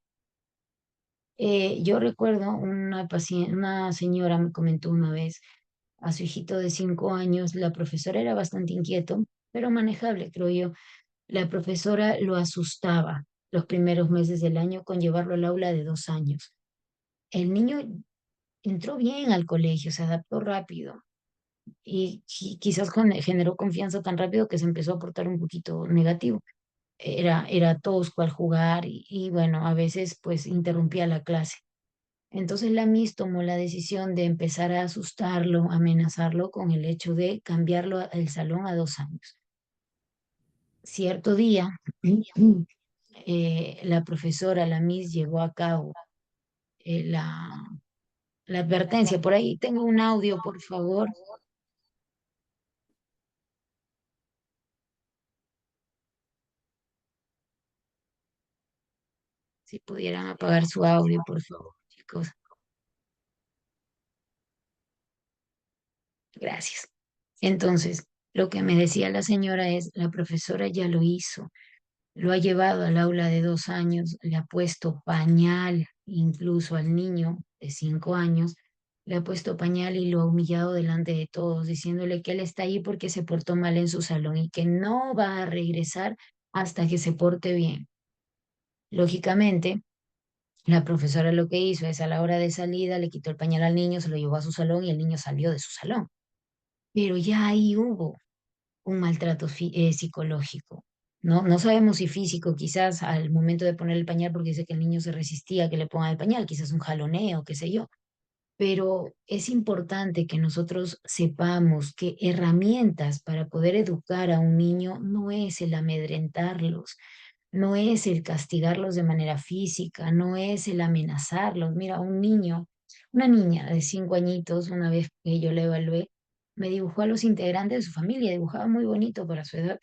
yo recuerdo una paciente, una señora me comentó una vez a su hijito de 5 años, la profesora era bastante inquieto, pero manejable, creo yo. La profesora lo asustaba los primeros meses del año con llevarlo al aula de 2 años. El niño entró bien al colegio, se adaptó rápido y quizás generó confianza tan rápido que se empezó a portar un poquito negativo. Era tosco al jugar y bueno, a veces pues interrumpía la clase. Entonces la Miss tomó la decisión de empezar a asustarlo, amenazarlo con el hecho de cambiarlo al salón a 2 años. Cierto día, la profesora, la Miss, llevó a cabo la advertencia. Por ahí tengo un audio, por favor, si pudieran apagar su audio, por favor, chicos. Gracias. Entonces, lo que me decía la señora es, la profesora ya lo hizo. Lo ha llevado al aula de 2 años, le ha puesto pañal incluso al niño de 5 años, le ha puesto pañal y lo ha humillado delante de todos, diciéndole que él está ahí porque se portó mal en su salón y que no va a regresar hasta que se porte bien. Lógicamente, la profesora lo que hizo es a la hora de salida le quitó el pañal al niño, se lo llevó a su salón y el niño salió de su salón. Pero ya ahí hubo un maltrato psicológico. ¿No? No sabemos si físico, quizás al momento de poner el pañal, porque dice que el niño se resistía a que le pongan el pañal, quizás un jaloneo, qué sé yo. Pero es importante que nosotros sepamos que herramientas para poder educar a un niño no es el amedrentarlos, no es el castigarlos de manera física, no es el amenazarlos. Mira, un niño, una niña de 5 añitos, una vez que yo le evalué, me dibujó a los integrantes de su familia, dibujaba muy bonito para su edad.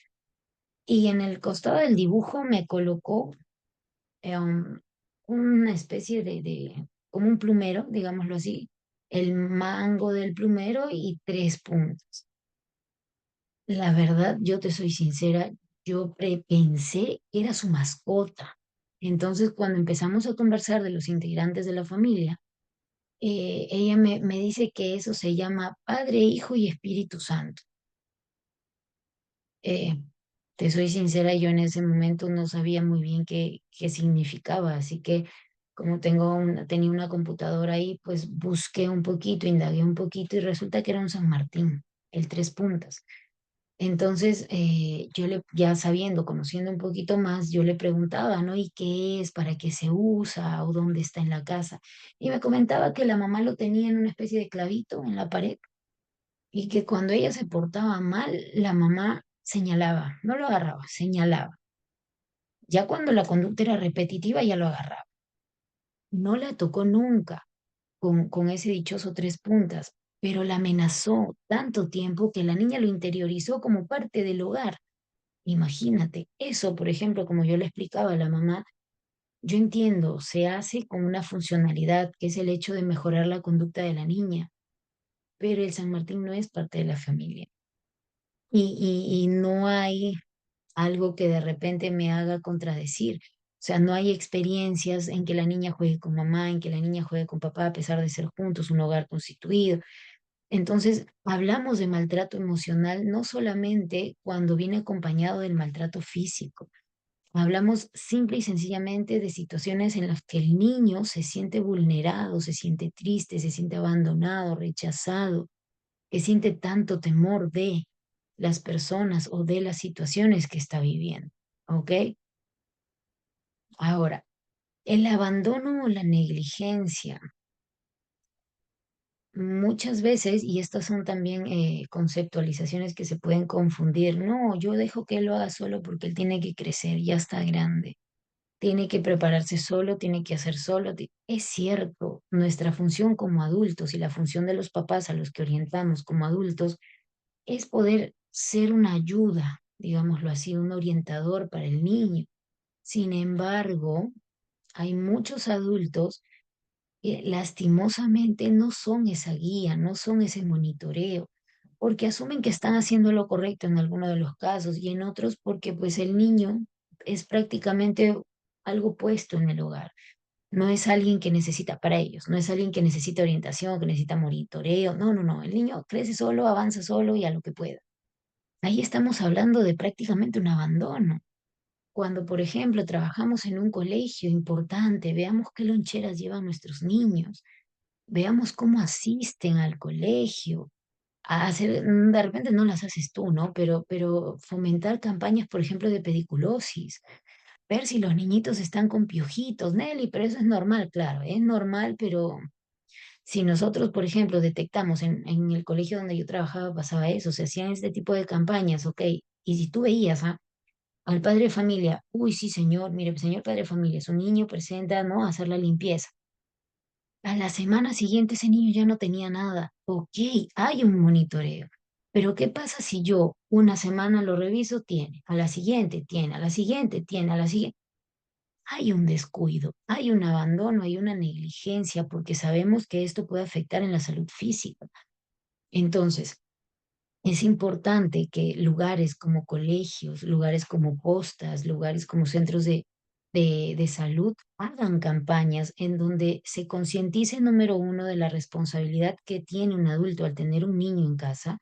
Y en el costado del dibujo me colocó una especie como un plumero, digámoslo así, el mango del plumero y tres puntas. La verdad, yo te soy sincera, pensé que era su mascota. Entonces, cuando empezamos a conversar de los integrantes de la familia, ella me dice que eso se llama Padre, Hijo y Espíritu Santo. Eh, Te soy sincera, yo en ese momento no sabía muy bien qué significaba, así que como tenía una computadora ahí, pues busqué un poquito, indagué un poquito y resulta que era un San Martín, el tres puntas. Entonces, ya sabiendo, conociendo un poquito más, yo le preguntaba, ¿no? ¿Y qué es? ¿Para qué se usa? ¿O dónde está en la casa? Y me comentaba que la mamá lo tenía en una especie de clavito en la pared y que cuando ella se portaba mal, la mamá señalaba, no lo agarraba, señalaba. Ya cuando la conducta era repetitiva, ya lo agarraba. No la tocó nunca con ese dichoso tres puntas, pero la amenazó tanto tiempo que la niña lo interiorizó como parte del hogar. Imagínate, eso, por ejemplo, como yo le explicaba a la mamá, yo entiendo, se hace con una funcionalidad, que es el hecho de mejorar la conducta de la niña, pero el San Martín no es parte de la familia. Y no hay algo que de repente me haga contradecir. O sea, no hay experiencias en que la niña juegue con mamá, en que la niña juegue con papá, a pesar de ser juntos, un hogar constituido. Entonces, hablamos de maltrato emocional no solamente cuando viene acompañado del maltrato físico. Hablamos simple y sencillamente de situaciones en las que el niño se siente vulnerado, se siente triste, se siente abandonado, rechazado, que siente tanto temor de las personas o de las situaciones que está viviendo. ¿Ok? Ahora, el abandono o la negligencia, muchas veces, y estas son también conceptualizaciones que se pueden confundir, no, yo dejo que él lo haga solo porque él tiene que crecer, ya está grande. Tiene que prepararse solo, tiene que hacer solo. Es cierto, nuestra función como adultos y la función de los papás a los que orientamos como adultos es poder ser una ayuda, digámoslo así, un orientador para el niño. Sin embargo, hay muchos adultos que lastimosamente no son esa guía, no son ese monitoreo, porque asumen que están haciendo lo correcto en algunos de los casos y en otros porque pues el niño es prácticamente algo puesto en el hogar. No es alguien que necesita para ellos, no es alguien que necesita orientación, que necesita monitoreo. No, no, no. El niño crece solo, avanza solo y a lo que pueda. Ahí estamos hablando de prácticamente un abandono. Cuando, por ejemplo, trabajamos en un colegio importante, veamos qué loncheras llevan nuestros niños, veamos cómo asisten al colegio, a hacer, de repente no las haces tú, ¿no? Pero fomentar campañas, por ejemplo, de pediculosis, ver si los niñitos están con piojitos, Nelly, pero eso es normal, claro, es normal, pero si nosotros, por ejemplo, detectamos en el colegio donde yo trabajaba, pasaba eso, se hacían este tipo de campañas, ok, y si tú veías, al padre de familia, uy, sí, señor, mire, señor padre de familia, su niño presenta, ¿no?, a hacer la limpieza. A la semana siguiente ese niño ya no tenía nada. Ok, hay un monitoreo. Pero ¿qué pasa si yo una semana lo reviso? Tiene, a la siguiente tiene, a la siguiente tiene, a la siguiente. Hay un descuido, hay un abandono, hay una negligencia, porque sabemos que esto puede afectar en la salud física. Entonces, es importante que lugares como colegios, lugares como postas, lugares como centros de salud hagan campañas en donde se concientice, número uno, de la responsabilidad que tiene un adulto al tener un niño en casa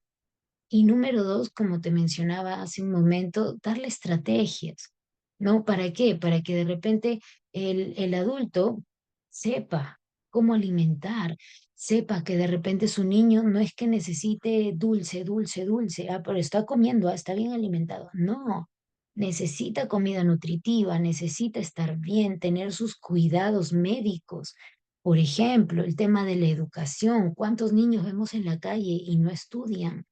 y número dos, como te mencionaba hace un momento, darle estrategias, ¿no? ¿Para qué? Para que de repente el adulto sepa cómo alimentar, sepa que de repente su niño no es que necesite dulce, dulce, dulce, pero está comiendo, está bien alimentado. No, necesita comida nutritiva, necesita estar bien, tener sus cuidados médicos. Por ejemplo, el tema de la educación. ¿Cuántos niños vemos en la calle y no estudian?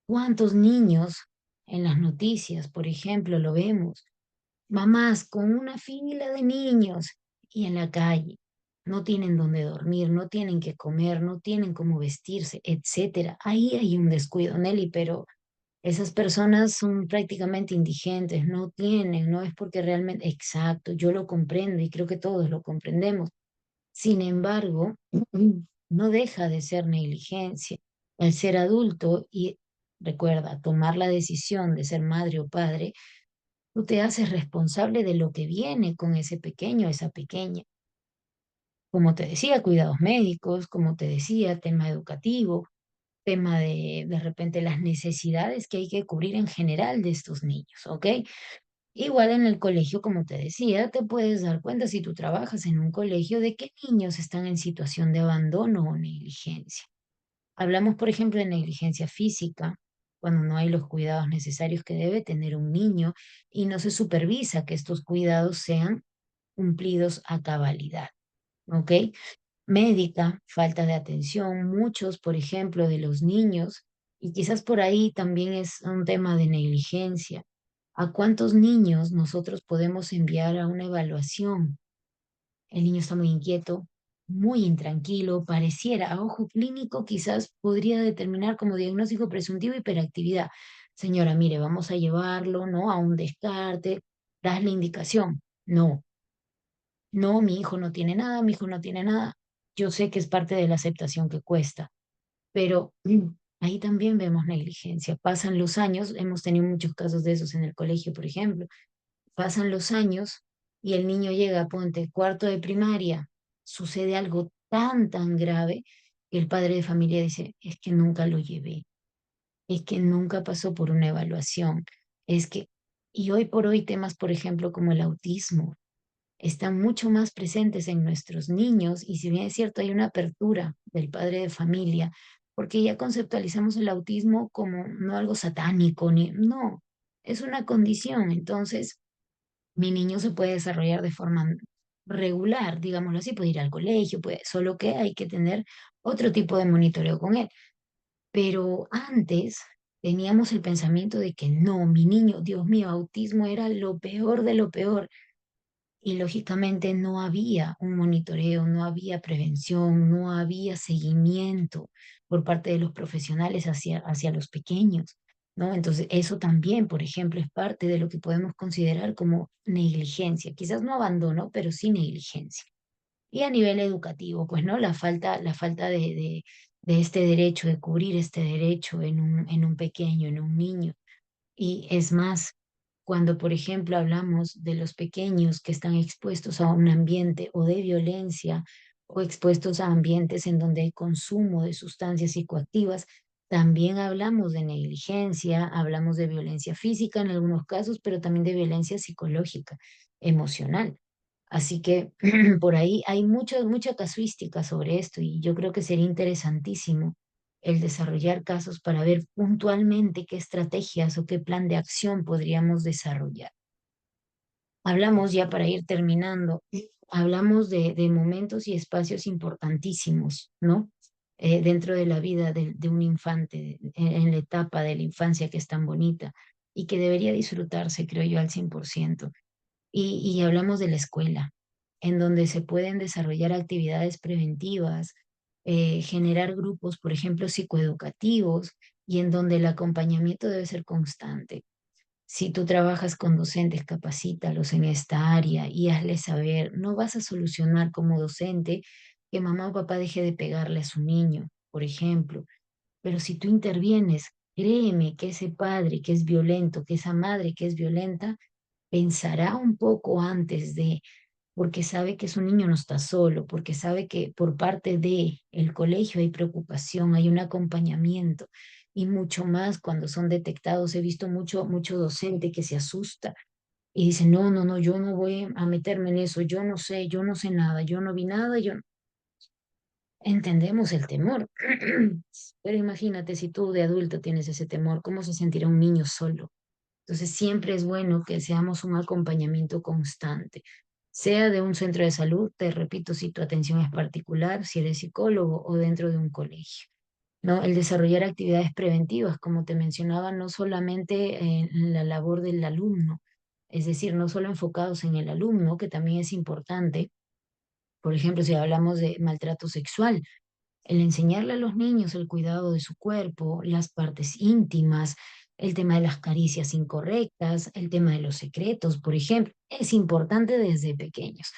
¿Cuántos niños en las noticias, por ejemplo, lo vemos? Mamás con una fila de niños y en la calle. No tienen dónde dormir, no tienen que comer, no tienen cómo vestirse, etcétera. Ahí hay un descuido, Nelly, pero Esas personas son prácticamente indigentes, no tienen, no es porque realmente, exacto, yo lo comprendo y creo que todos lo comprendemos. Sin embargo, no deja de ser negligencia. Al ser adulto y recuerda, tomar la decisión de ser madre o padre, tú te haces responsable de lo que viene con ese pequeño, esa pequeña. Como te decía, cuidados médicos, como te decía, tema educativo, tema de repente las necesidades que hay que cubrir en general de estos niños, ¿ok? Igual en el colegio, como te decía, te puedes dar cuenta si tú trabajas en un colegio de qué niños están en situación de abandono o negligencia. Hablamos, por ejemplo, de negligencia física, cuando no hay los cuidados necesarios que debe tener un niño y no se supervisa que estos cuidados sean cumplidos a cabalidad, ¿ok? Médica, falta de atención, muchos, por ejemplo, de los niños, y quizás por ahí también es un tema de negligencia. ¿A cuántos niños nosotros podemos enviar a una evaluación? El niño está muy inquieto, muy intranquilo, pareciera a ojo clínico, quizás podría determinar como diagnóstico presuntivo hiperactividad. Señora, mire, vamos a llevarlo, ¿no? A un descarte, das la indicación. No, no, mi hijo no tiene nada, mi hijo no tiene nada. Yo sé que es parte de la aceptación que cuesta, pero ahí también vemos negligencia. Pasan los años, hemos tenido muchos casos de esos en el colegio, por ejemplo. Pasan los años y el niño llega, ponte, cuarto de primaria, sucede algo tan grave que el padre de familia dice, es que nunca lo llevé, es que nunca pasó por una evaluación, es que, y hoy por hoy temas, por ejemplo, como el autismo están mucho más presentes en nuestros niños y si bien es cierto, hay una apertura del padre de familia, porque ya conceptualizamos el autismo como no algo satánico, ni, no, es una condición, entonces mi niño se puede desarrollar de forma regular, digámoslo así, puede ir al colegio, puede, solo que hay que tener otro tipo de monitoreo con él. Pero antes teníamos el pensamiento de que no, mi niño, Dios mío, autismo era lo peor de lo peor. Y lógicamente no había un monitoreo, no había prevención, no había seguimiento por parte de los profesionales hacia los pequeños, ¿no? Entonces, eso también, por ejemplo, es parte de lo que podemos considerar como negligencia, quizás no abandono, pero sí negligencia. Y a nivel educativo, pues, ¿no? La falta de este derecho, de cubrir este derecho en un pequeño, en un niño. Y es más, cuando, por ejemplo, hablamos de los pequeños que están expuestos a un ambiente o de violencia o expuestos a ambientes en donde hay consumo de sustancias psicoactivas, también hablamos de negligencia, hablamos de violencia física en algunos casos, pero también de violencia psicológica, emocional. Así que por ahí hay mucha casuística sobre esto y yo creo que sería interesantísimo el desarrollar casos para ver puntualmente qué estrategias o qué plan de acción podríamos desarrollar. Hablamos ya para ir terminando, hablamos de momentos y espacios importantísimos, ¿no? Dentro de la vida de un infante, en la etapa de la infancia que es tan bonita y que debería disfrutarse, creo yo, al 100%. Y hablamos de la escuela, en donde se pueden desarrollar actividades preventivas, generar grupos, por ejemplo, psicoeducativos, y en donde el acompañamiento debe ser constante. Si tú trabajas con docentes, capacítalos en esta área y hazles saber, no vas a solucionar como docente que mamá o papá deje de pegarle a su niño, por ejemplo, pero si tú intervienes, créeme que ese padre que es violento, que esa madre que es violenta, pensará un poco antes de, porque sabe que su niño no está solo, porque sabe que por parte de el colegio hay preocupación, hay un acompañamiento y mucho más cuando son detectados. He visto mucho docente que se asusta y dice, no, no, no, yo no voy a meterme en eso, yo no sé nada, yo no vi nada, yo no. Entendemos el temor, pero imagínate si tú de adulto tienes ese temor, ¿cómo se sentirá un niño solo? Entonces, siempre es bueno que seamos un acompañamiento constante, sea de un centro de salud, te repito, si tu atención es particular, si eres psicólogo o dentro de un colegio, ¿no? El desarrollar actividades preventivas, como te mencionaba, no solamente en la labor del alumno, es decir, no solo enfocados en el alumno, que también es importante. Por ejemplo, si hablamos de maltrato sexual, el enseñarle a los niños el cuidado de su cuerpo, las partes íntimas, el tema de las caricias incorrectas, el tema de los secretos, por ejemplo. Es importante desde pequeños.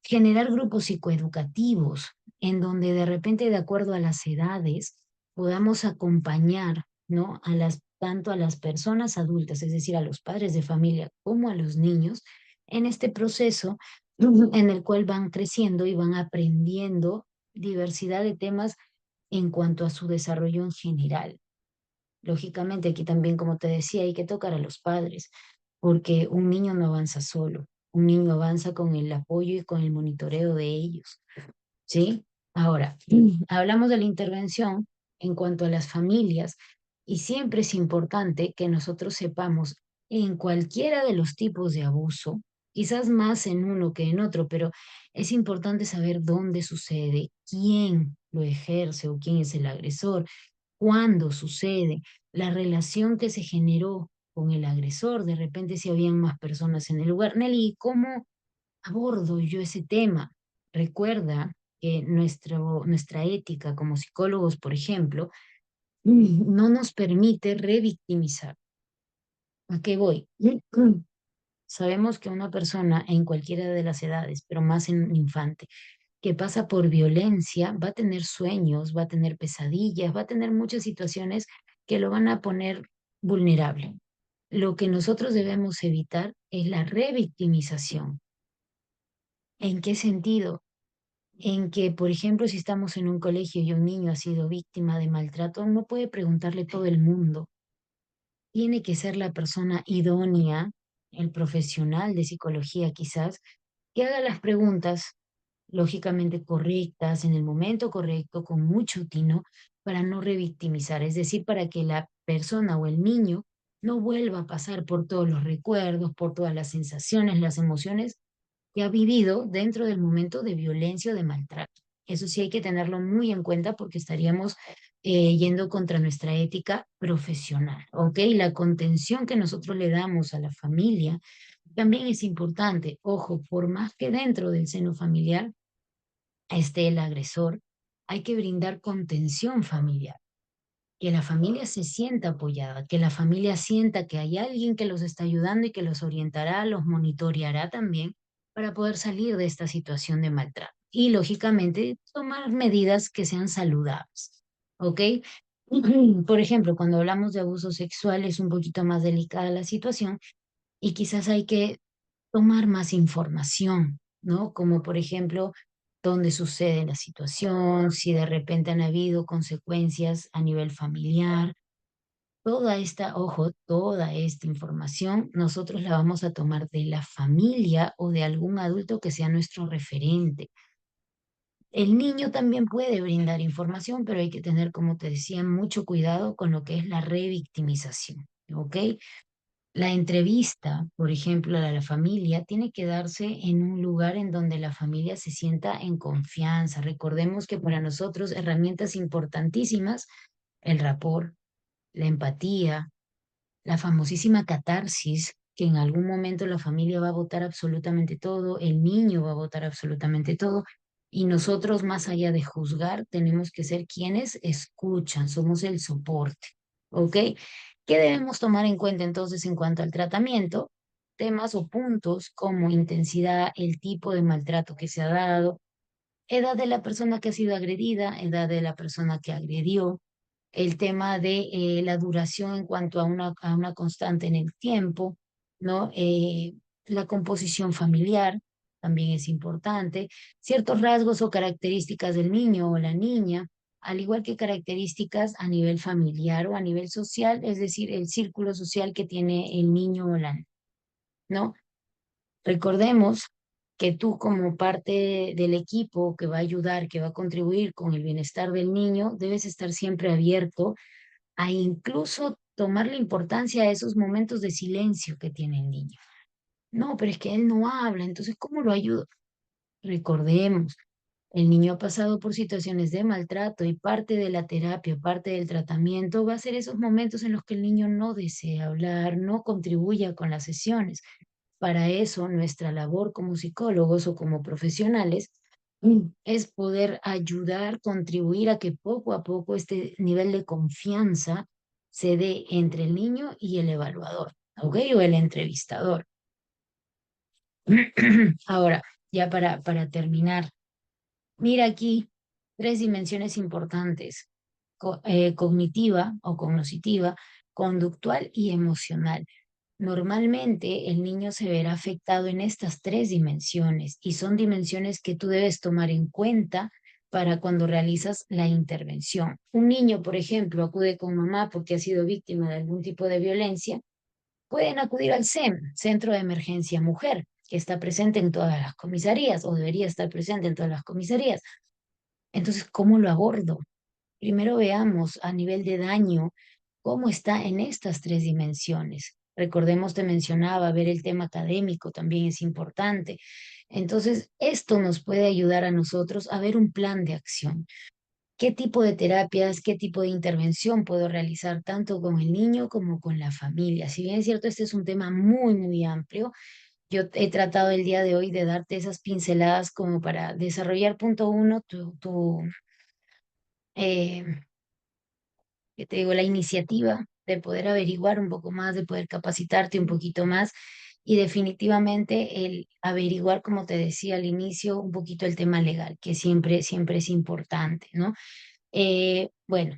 Generar grupos psicoeducativos en donde de repente, de acuerdo a las edades, podamos acompañar, ¿no? Tanto a las personas adultas, es decir, a los padres de familia, como a los niños, en este proceso en el cual van creciendo y van aprendiendo diversidad de temas en cuanto a su desarrollo en general. Lógicamente, aquí también, como te decía, hay que tocar a los padres, porque un niño no avanza solo, un niño avanza con el apoyo y con el monitoreo de ellos, ¿sí? Ahora, hablamos de la intervención en cuanto a las familias y siempre es importante que nosotros sepamos en cualquiera de los tipos de abuso, quizás más en uno que en otro, pero es importante saber dónde sucede, quién lo ejerce o quién es el agresor, cuándo sucede, la relación que se generó con el agresor, de repente si habían más personas en el lugar. Nelly, ¿cómo abordo yo ese tema? Recuerda que nuestra ética como psicólogos, por ejemplo, no nos permite revictimizar. ¿A qué voy? Sabemos que una persona en cualquiera de las edades, pero más en un infante, que pasa por violencia, va a tener sueños, va a tener pesadillas, va a tener muchas situaciones que lo van a poner vulnerable. Lo que nosotros debemos evitar es la revictimización. ¿En qué sentido? En que, por ejemplo, si estamos en un colegio y un niño ha sido víctima de maltrato, no puede preguntarle todo el mundo. Tiene que ser la persona idónea, el profesional de psicología quizás, que haga las preguntas lógicamente correctas, en el momento correcto, con mucho tino, para no revictimizar, es decir, para que la persona o el niño no vuelva a pasar por todos los recuerdos, por todas las sensaciones, las emociones que ha vivido dentro del momento de violencia o de maltrato. Eso sí hay que tenerlo muy en cuenta porque estaríamos yendo contra nuestra ética profesional, ¿ok? La contención que nosotros le damos a la familia también es importante. Ojo, por más que dentro del seno familiar esté el agresor, hay que brindar contención familiar, que la familia se sienta apoyada, que la familia sienta que hay alguien que los está ayudando y que los orientará, los monitoreará también para poder salir de esta situación de maltrato. Y lógicamente tomar medidas que sean saludables, ¿ok? Por ejemplo, cuando hablamos de abuso sexual es un poquito más delicada la situación y quizás hay que tomar más información, ¿no? Como por ejemplo, dónde sucede la situación, si de repente han habido consecuencias a nivel familiar. Ojo, toda esta información nosotros la vamos a tomar de la familia o de algún adulto que sea nuestro referente. El niño también puede brindar información, pero hay que tener, como te decía, mucho cuidado con lo que es la revictimización, ¿ok? La entrevista, por ejemplo, a la familia, tiene que darse en un lugar en donde la familia se sienta en confianza. Recordemos que para nosotros herramientas importantísimas, el rapport, la empatía, la famosísima catarsis, que en algún momento la familia va a votar absolutamente todo, el niño va a votar absolutamente todo, y nosotros, más allá de juzgar, tenemos que ser quienes escuchan, somos el soporte, ¿ok? ¿Qué debemos tomar en cuenta entonces en cuanto al tratamiento? Temas o puntos como intensidad, el tipo de maltrato que se ha dado, edad de la persona que ha sido agredida, edad de la persona que agredió, el tema de la duración en cuanto a una constante en el tiempo, ¿no? La composición familiar también es importante, ciertos rasgos o características del niño o la niña, al igual que características a nivel familiar o a nivel social, es decir, el círculo social que tiene el niño o la, ¿no? Recordemos que tú como parte del equipo que va a ayudar, que va a contribuir con el bienestar del niño, debes estar siempre abierto a incluso tomar la importancia de esos momentos de silencio que tiene el niño. No, pero es que él no habla, entonces, ¿cómo lo ayudo? Recordemos, el niño ha pasado por situaciones de maltrato y parte de la terapia, parte del tratamiento va a ser esos momentos en los que el niño no desea hablar, no contribuya con las sesiones. Para eso, nuestra labor como psicólogos o como profesionales es poder ayudar, contribuir a que poco a poco este nivel de confianza se dé entre el niño y el evaluador, ¿ok? O el entrevistador. Ahora, ya para terminar, mira aquí tres dimensiones importantes: cognitiva o cognitiva, conductual y emocional. Normalmente el niño se verá afectado en estas tres dimensiones y son dimensiones que tú debes tomar en cuenta para cuando realizas la intervención. Un niño, por ejemplo, acude con mamá porque ha sido víctima de algún tipo de violencia, pueden acudir al CEM, Centro de Emergencia Mujer, que está presente en todas las comisarías o debería estar presente en todas las comisarías. Entonces, ¿cómo lo abordo? Primero veamos a nivel de daño cómo está en estas tres dimensiones. Recordemos, te mencionaba, ver el tema académico también es importante. Entonces, esto nos puede ayudar a nosotros a ver un plan de acción. ¿Qué tipo de terapias, qué tipo de intervención puedo realizar tanto con el niño como con la familia? Si bien es cierto, este es un tema muy, muy amplio, yo he tratado el día de hoy de darte esas pinceladas como para desarrollar punto uno, eh, que te digo, la iniciativa de poder averiguar un poco más, de poder capacitarte un poquito más y definitivamente el averiguar, como te decía al inicio, un poquito el tema legal, que siempre, siempre es importante, ¿no? Bueno,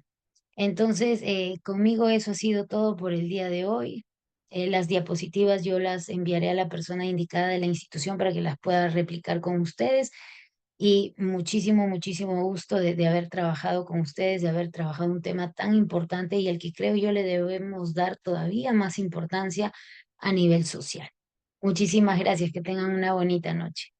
entonces conmigo eso ha sido todo por el día de hoy. Las diapositivas yo las enviaré a la persona indicada de la institución para que las pueda replicar con ustedes y muchísimo, muchísimo gusto de haber trabajado con ustedes, de haber trabajado un tema tan importante y al que creo yo le debemos dar todavía más importancia a nivel social. Muchísimas gracias, que tengan una bonita noche.